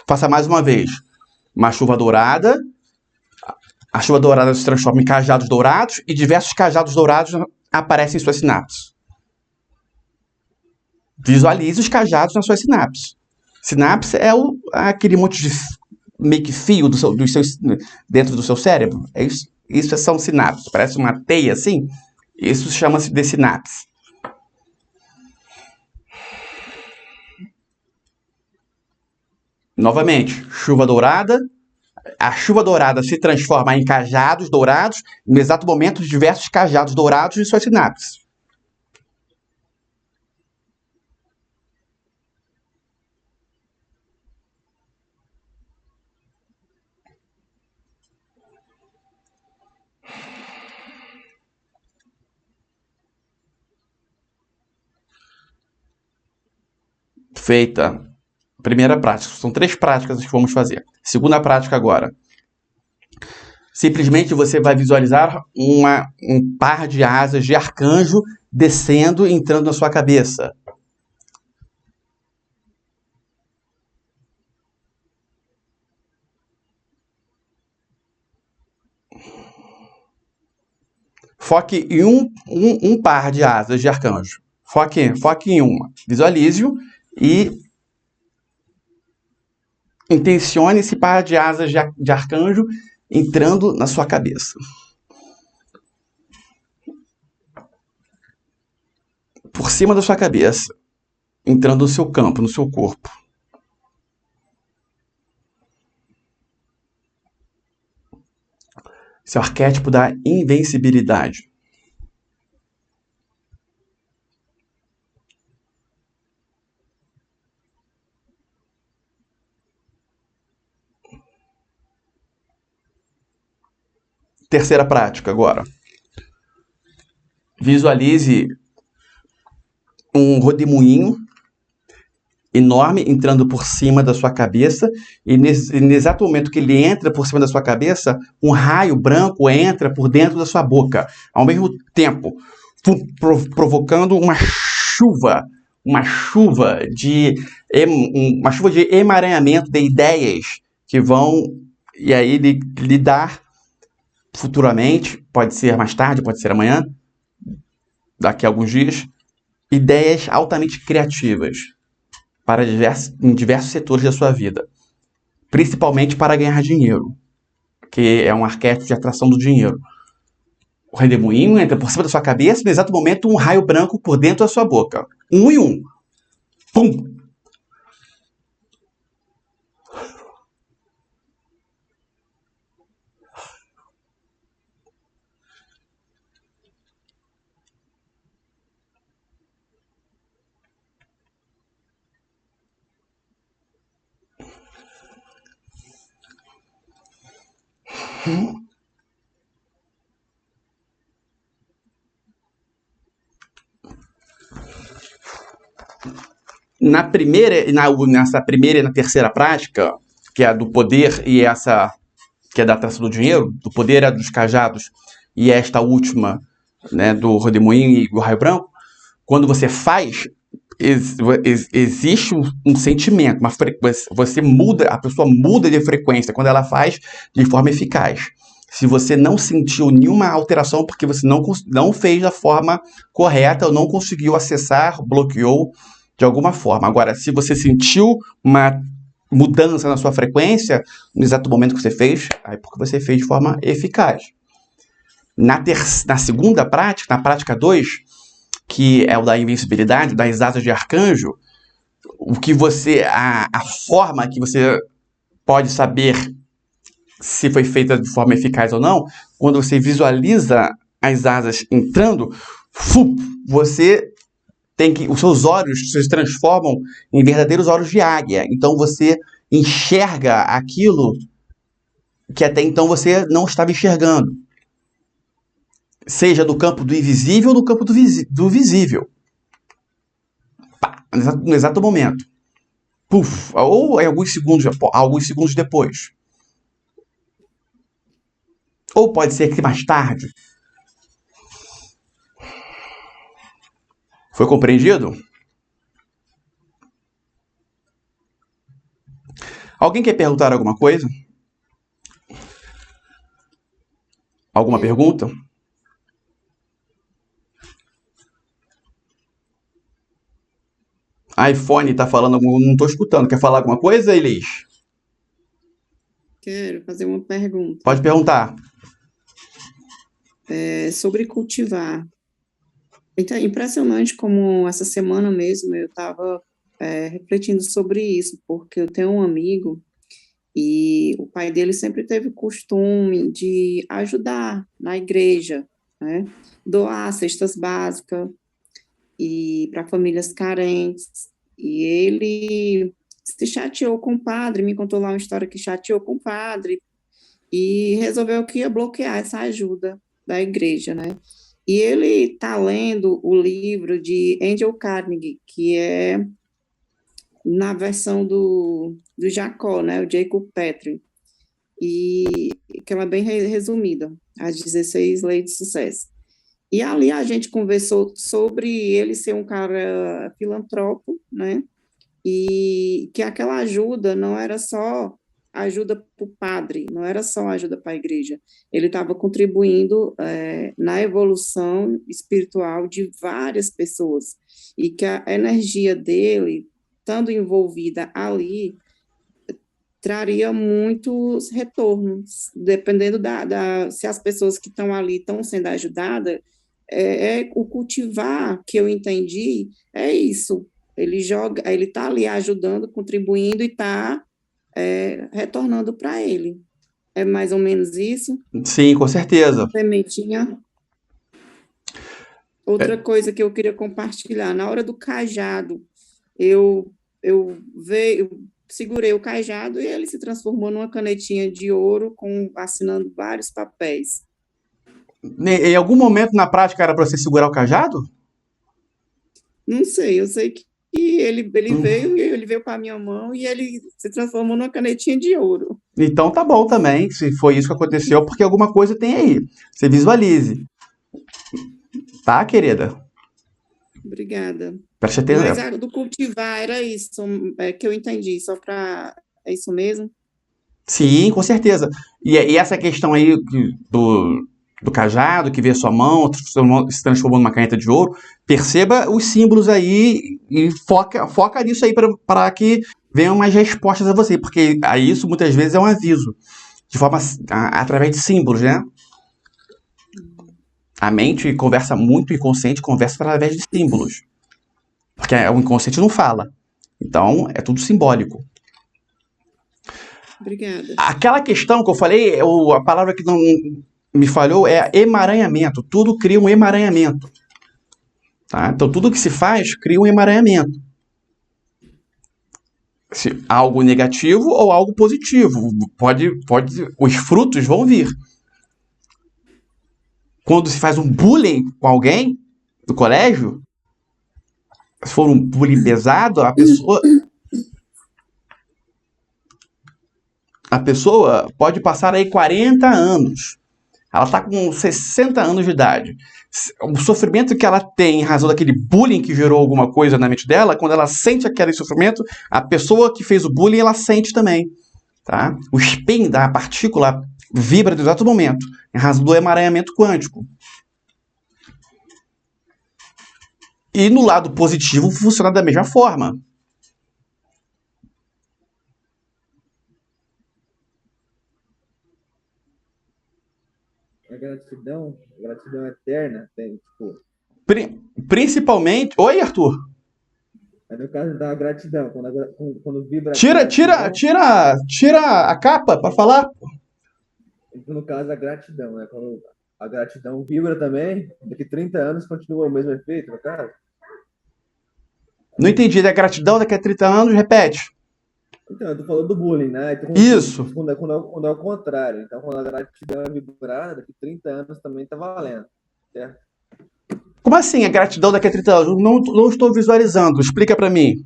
Faça mais uma vez. Uma chuva dourada. A chuva dourada se transforma em cajados dourados e diversos cajados dourados aparecem em suas sinapses. Visualize os cajados nas suas sinapses. Sinapse é aquele monte de meio que fio dentro do seu cérebro. É isso. Isso são sinapses. Parece uma teia assim. Isso chama-se de sinapse. Novamente, chuva dourada. A chuva dourada se transforma em cajados dourados. No exato momento, diversos cajados dourados em suas sinapses. Feita a primeira prática. São 3 práticas que vamos fazer. Segunda prática agora. Simplesmente você vai visualizar um par de asas de arcanjo descendo e entrando na sua cabeça. Foque em um par de asas de arcanjo. Foque em uma. Visualize-o e intencione esse par de asas de arcanjo entrando na sua cabeça. Por cima da sua cabeça, entrando no seu campo, no seu corpo. Esse é o arquétipo da invencibilidade. Terceira prática agora. Visualize um rodemoinho enorme entrando por cima da sua cabeça e no exato momento que ele entra por cima da sua cabeça, um raio branco entra por dentro da sua boca, ao mesmo tempo provocando uma chuva de emaranhamento de ideias que vão e aí lhe dar futuramente, pode ser mais tarde, pode ser amanhã, daqui a alguns dias, ideias altamente criativas para em diversos setores da sua vida, principalmente para ganhar dinheiro, que é um arquétipo de atração do dinheiro. O redemoinho entra por cima da sua cabeça, no exato momento um raio branco por dentro da sua boca. Um em um. Pum! Nessa primeira e na terceira prática, que é a do poder e essa que é da atração do dinheiro, do poder é dos cajados, e esta última, né, do redemoinho e do raio branco, quando você faz, existe um sentimento, você muda, a pessoa muda de frequência quando ela faz de forma eficaz. Se você não sentiu nenhuma alteração porque você não fez da forma correta ou não conseguiu acessar, bloqueou de alguma forma. Agora, se você sentiu uma mudança na sua frequência, no exato momento que você fez, aí porque você fez de forma eficaz. Na segunda prática, na prática 2, que é o da invencibilidade, das asas de arcanjo, a forma que você pode saber se foi feita de forma eficaz ou não, quando você visualiza as asas entrando, você os seus olhos se transformam em verdadeiros olhos de águia. Então você enxerga aquilo que até então você não estava enxergando. Seja no campo do invisível ou no campo do visível. Pá, no exato momento. Puf, ou em alguns segundos depois. Ou pode ser que mais tarde. Foi compreendido? Alguém quer perguntar alguma coisa? Alguma pergunta? iPhone tá falando, não tô escutando. Quer falar alguma coisa, Elis? Quero fazer uma pergunta. Pode perguntar. Sobre cultivar. Então, é impressionante como essa semana mesmo eu estava refletindo sobre isso, porque eu tenho um amigo e o pai dele sempre teve o costume de ajudar na igreja, né? Doar cestas básicas e para famílias carentes. E ele se chateou com o padre, me contou lá uma história que chateou com o padre e resolveu que ia bloquear essa ajuda da igreja, né? E ele está lendo o livro de Andrew Carnegie, que é na versão do Jacó, né? O Jacob Petrie, e que ela é bem resumida, as 16 leis de sucesso. E ali a gente conversou sobre ele ser um cara filantropo, né? E que aquela ajuda não era só ajuda para o padre, não era só ajuda para a igreja. Ele estava contribuindo na evolução espiritual de várias pessoas. E que a energia dele, estando envolvida ali, traria muitos retornos, dependendo se as pessoas que estão ali estão sendo ajudadas. O cultivar, que eu entendi, é isso. Ele está ali ajudando, contribuindo e está retornando para ele. É mais ou menos isso? Sim, com certeza. Sementinha. Outra coisa que eu queria compartilhar, na hora do cajado, eu segurei o cajado e ele se transformou numa canetinha de ouro, assinando vários papéis. Em algum momento na prática era para você segurar o cajado? Não sei, eu sei que ele veio para a minha mão e ele se transformou numa canetinha de ouro. Então tá bom também, se foi isso que aconteceu, porque alguma coisa tem aí. Você visualize. Tá, querida? Obrigada. Preste atenção. Mas do cultivar era isso que eu entendi, é isso mesmo? Sim, com certeza. E essa questão aí do cajado, que vê sua mão se transformou numa caneta de ouro, perceba os símbolos aí e foca nisso aí para que venham mais respostas a você, porque isso muitas vezes é um aviso, de forma através de símbolos, né? A mente conversa muito, o inconsciente conversa através de símbolos, porque o inconsciente não fala, então é tudo simbólico. Obrigada. Aquela questão que eu falei, a palavra que não me falhou é emaranhamento. Tudo cria um emaranhamento. Tá? Então, tudo que se faz cria um emaranhamento. Se algo negativo ou algo positivo. Os frutos vão vir. Quando se faz um bullying com alguém do colégio, se for um bullying pesado, a pessoa pode passar aí 40 anos. Ela está com 60 anos de idade. O sofrimento que ela tem em razão daquele bullying que gerou alguma coisa na mente dela, quando ela sente aquele sofrimento, a pessoa que fez o bullying, ela sente também. Tá? O spin da partícula vibra no exato momento, em razão do emaranhamento quântico. E no lado positivo funciona da mesma forma. A gratidão eterna, tem, tipo... Principalmente... Oi, Arthur? É no caso da gratidão, quando vibra... Tira a capa para falar. No caso da gratidão, né? Quando a gratidão vibra também, daqui 30 anos continua o mesmo efeito, no caso? Não entendi. Da gratidão daqui a 30 anos, repete. Então, eu tô falando do bullying, né? Então, Isso. Quando é o contrário. Então, quando a gratidão é vibrada, daqui 30 anos também tá valendo, certo? Como assim a gratidão daqui a 30 anos? Não estou visualizando. Explica para mim.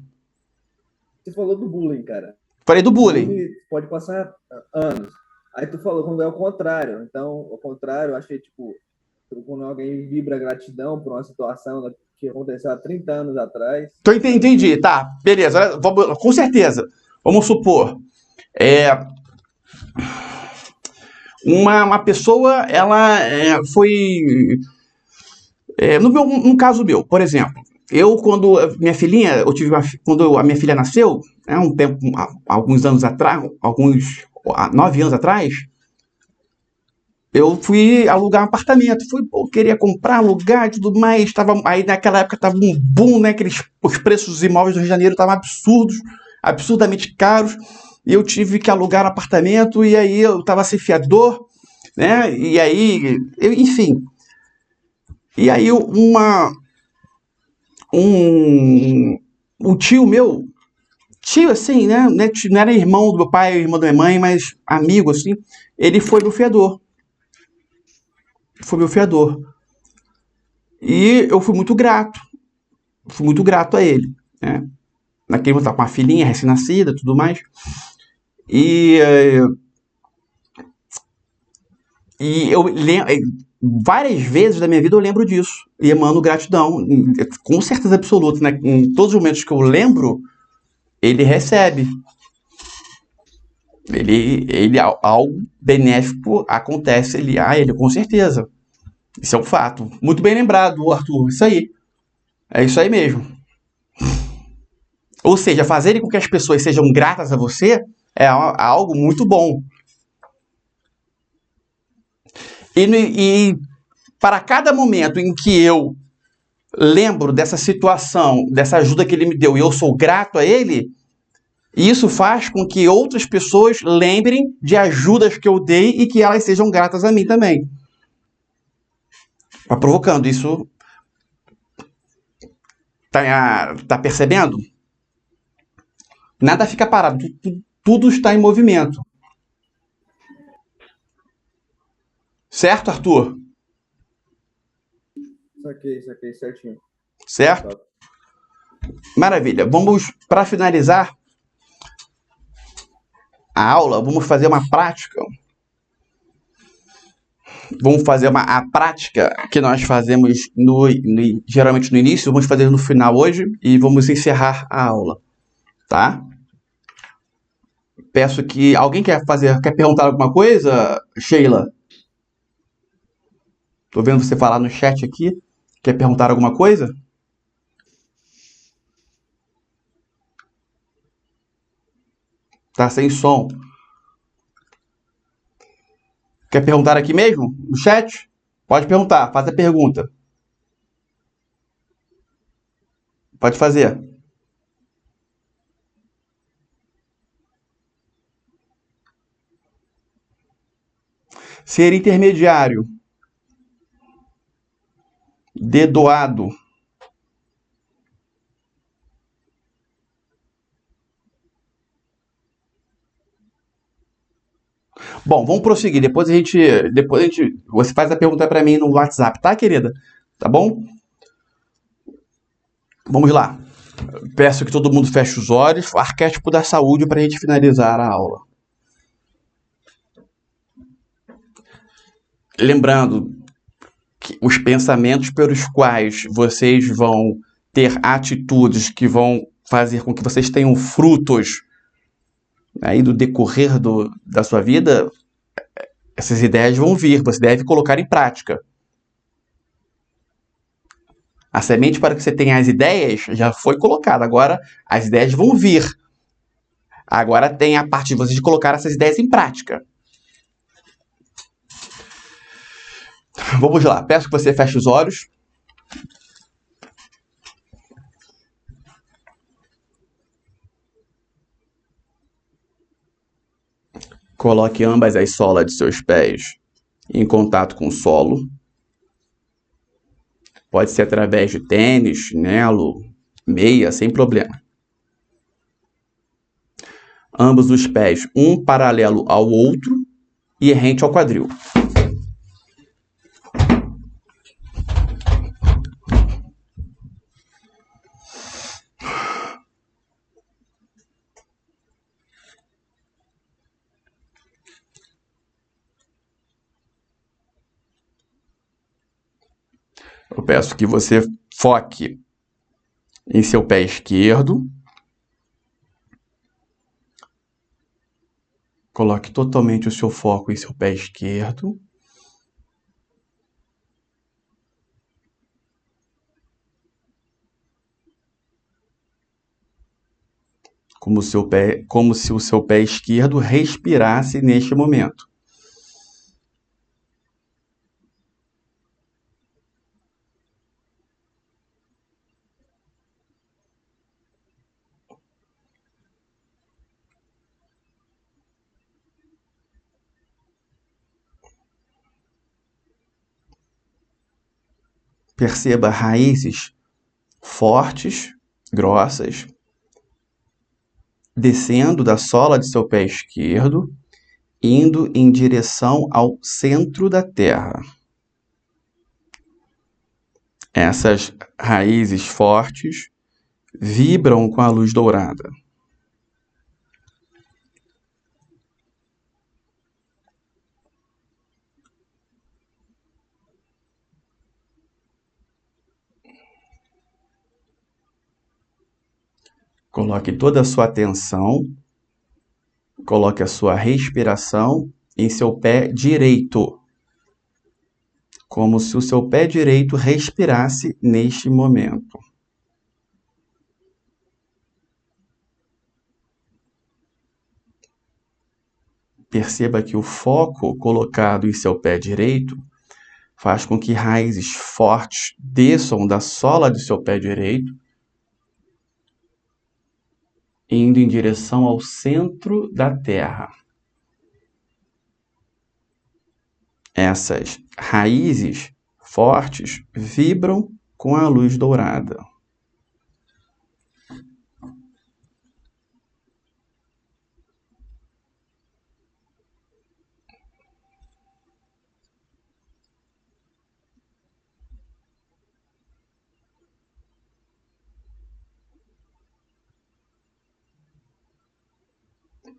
Você falou do bullying, cara. Falei do bullying. Bullying pode passar anos. Aí tu falou quando é o contrário. Então, o contrário, eu achei, tipo, quando alguém vibra gratidão por uma situação que aconteceu há 30 anos atrás. Entendi. Tá, beleza. Com certeza. Vamos supor. Uma pessoa, ela foi... no caso meu, por exemplo, quando minha filhinha, quando a minha filha nasceu, alguns anos atrás, 9 anos atrás, eu fui alugar um apartamento, queria comprar, alugar e tudo mais, aí naquela época estava um boom, né, os preços dos imóveis do Rio de Janeiro estavam absurdamente caros, e eu tive que alugar um apartamento, e aí eu estava sem fiador, né, e aí, enfim... E aí um tio meu, tio assim, né? Não era irmão do meu pai, irmão da minha mãe, mas amigo assim, ele foi meu fiador. E eu fui muito grato a ele, né? Naquele momento, com uma filhinha recém-nascida, tudo mais. E eu lembro, várias vezes da minha vida eu lembro disso. E emano gratidão, com certeza absoluta, né? Em todos os momentos que eu lembro, ele recebe. Algo benéfico acontece a ele, com certeza. Isso é um fato. Muito bem lembrado, Arthur. Isso aí. É isso aí mesmo. Ou seja, fazer com que as pessoas sejam gratas a você é algo muito bom. E para cada momento em que eu lembro dessa situação, dessa ajuda que ele me deu, e eu sou grato a ele, isso faz com que outras pessoas lembrem de ajudas que eu dei e que elas sejam gratas a mim também. Tá provocando isso. Tá percebendo? Nada fica parado. Tudo está em movimento. Certo, Arthur? Saquei certinho. Certo? Maravilha. Vamos, para finalizar a aula, vamos fazer uma prática. Vamos fazer a prática que nós fazemos geralmente no início, vamos fazer no final hoje e vamos encerrar a aula, tá? Peço que alguém quer perguntar alguma coisa, Sheila? Tô vendo você falar no chat aqui. Quer perguntar alguma coisa? Tá sem som. Quer perguntar aqui mesmo? No chat? Pode perguntar, faz a pergunta. Pode fazer. Ser intermediário. Dedoado. Bom, vamos prosseguir. Depois a gente, você faz a pergunta para mim no WhatsApp, tá, querida? Tá bom? Vamos lá. Peço que todo mundo feche os olhos. O arquétipo da saúde para a gente finalizar a aula. Lembrando que os pensamentos pelos quais vocês vão ter atitudes que vão fazer com que vocês tenham frutos aí do decorrer da sua vida, essas ideias vão vir, você deve colocar em prática. A semente para que você tenha as ideias já foi colocada, agora as ideias vão vir. Agora tem a parte de vocês colocar essas ideias em prática. Vamos lá, peço que você feche os olhos. Coloque ambas as solas de seus pés em contato com o solo. Pode ser através de tênis, chinelo, meia, sem problema. Ambos os pés, um paralelo ao outro e rente ao quadril. Eu peço que você foque em seu pé esquerdo. Coloque totalmente o seu foco em seu pé esquerdo. Como se o seu pé esquerdo respirasse neste momento. Perceba raízes fortes, grossas, descendo da sola de seu pé esquerdo, indo em direção ao centro da terra. Essas raízes fortes vibram com a luz dourada. Coloque toda a sua atenção, coloque a sua respiração em seu pé direito, como se o seu pé direito respirasse neste momento. Perceba que o foco colocado em seu pé direito faz com que raízes fortes desçam da sola de seu pé direito, indo em direção ao centro da terra. Essas raízes fortes vibram com a luz dourada.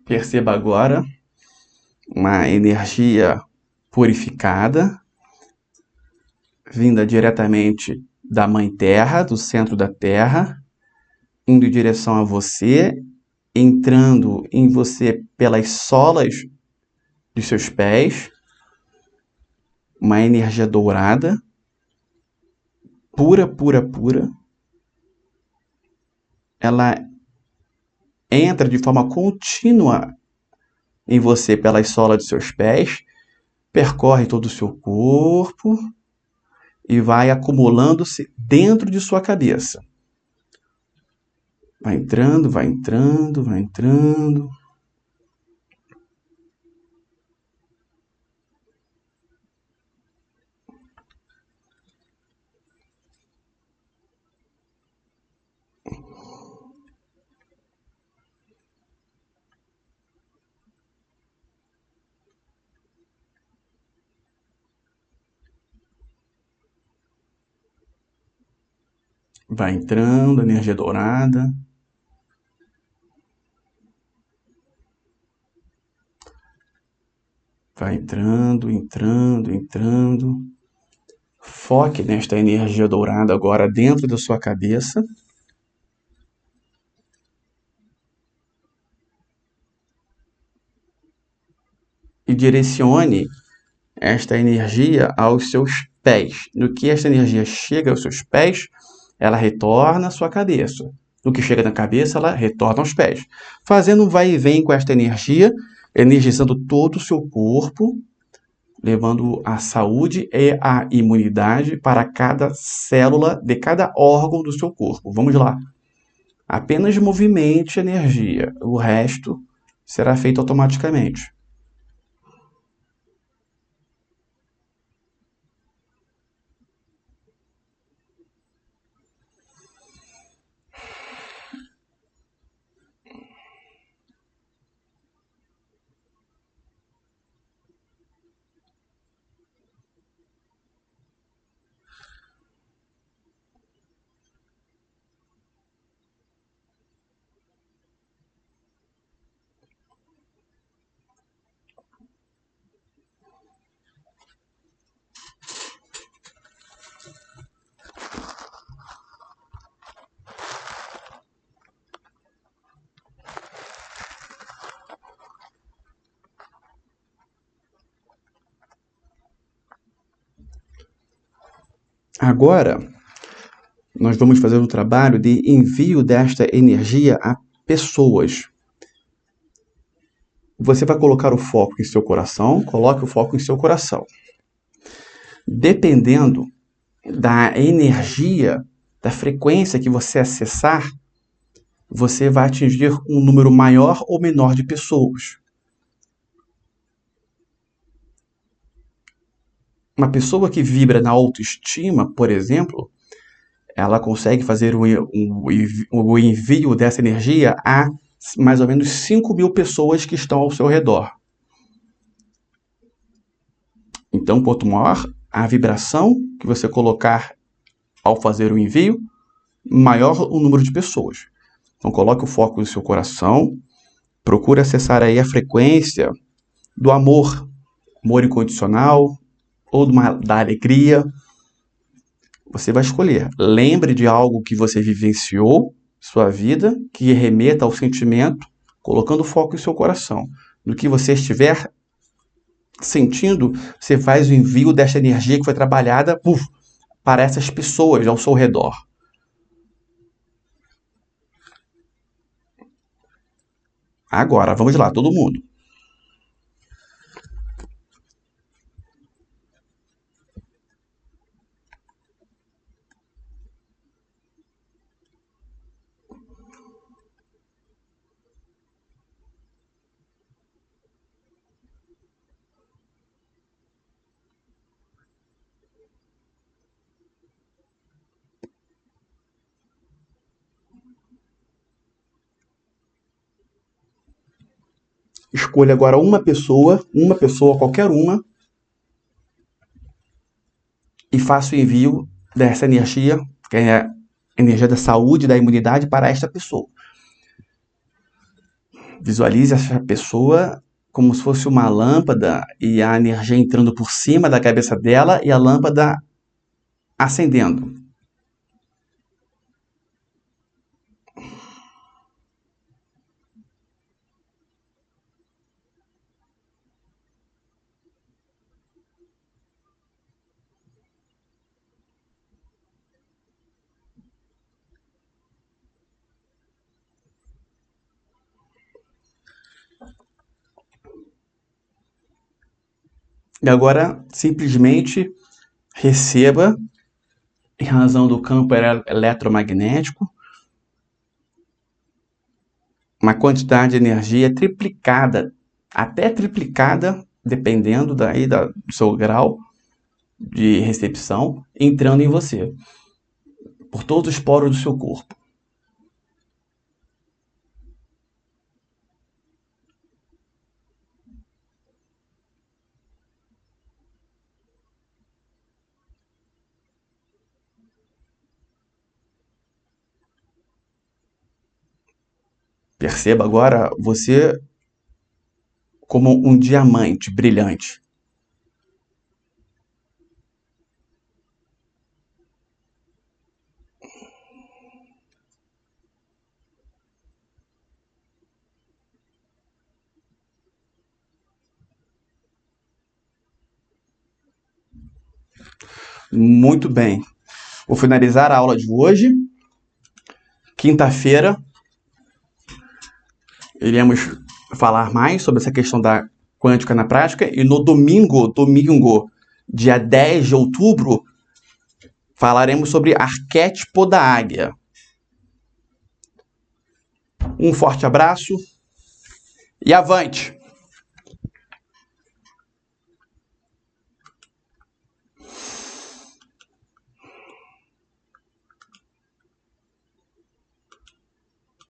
Perceba agora uma energia purificada, vinda diretamente da Mãe Terra, do centro da Terra, indo em direção a você, entrando em você pelas solas de seus pés, uma energia dourada, pura, pura, pura. Ela entra de forma contínua em você pelas solas de seus pés, percorre todo o seu corpo e vai acumulando-se dentro de sua cabeça. Vai entrando, vai entrando, vai entrando. Vai entrando, energia dourada. Vai entrando, entrando, entrando. Foque nesta energia dourada agora dentro da sua cabeça. E direcione esta energia aos seus pés. No que esta energia chega aos seus pés, ela retorna à sua cabeça. No que chega na cabeça, ela retorna aos pés. Fazendo um vai e vem com esta energia, energizando todo o seu corpo, levando a saúde e a imunidade para cada célula de cada órgão do seu corpo. Vamos lá. Apenas movimente a energia. O resto será feito automaticamente. Agora, nós vamos fazer um trabalho de envio desta energia a pessoas. Você vai colocar o foco em seu coração, coloque o foco em seu coração. Dependendo da energia, da frequência que você acessar, você vai atingir um número maior ou menor de pessoas. Uma pessoa que vibra na autoestima, por exemplo, ela consegue fazer o envio dessa energia a mais ou menos 5.000 pessoas que estão ao seu redor. Então, quanto maior a vibração que você colocar ao fazer o envio, maior o número de pessoas. Então, coloque o foco no seu coração, procure acessar aí a frequência do amor, amor incondicional, ou da alegria. Você vai escolher. Lembre de algo que você vivenciou, sua vida, que remeta ao sentimento, colocando foco em seu coração. No que você estiver sentindo, você faz o envio desta energia que foi trabalhada para essas pessoas ao seu redor. Agora, vamos lá, todo mundo. Escolha agora uma pessoa, qualquer uma, e faça o envio dessa energia, que é a energia da saúde e da imunidade, para esta pessoa. Visualize essa pessoa como se fosse uma lâmpada e a energia entrando por cima da cabeça dela e a lâmpada acendendo. E agora, simplesmente receba, em razão do campo eletromagnético, uma quantidade de energia triplicada, até triplicada, dependendo do seu grau de recepção, entrando em você, por todos os poros do seu corpo. Perceba agora você como um diamante brilhante. Muito bem. Vou finalizar a aula de hoje. Quinta-feira, iremos falar mais sobre essa questão da quântica na prática. E no domingo, dia 10 de outubro, falaremos sobre arquétipo da águia. Um forte abraço e avante!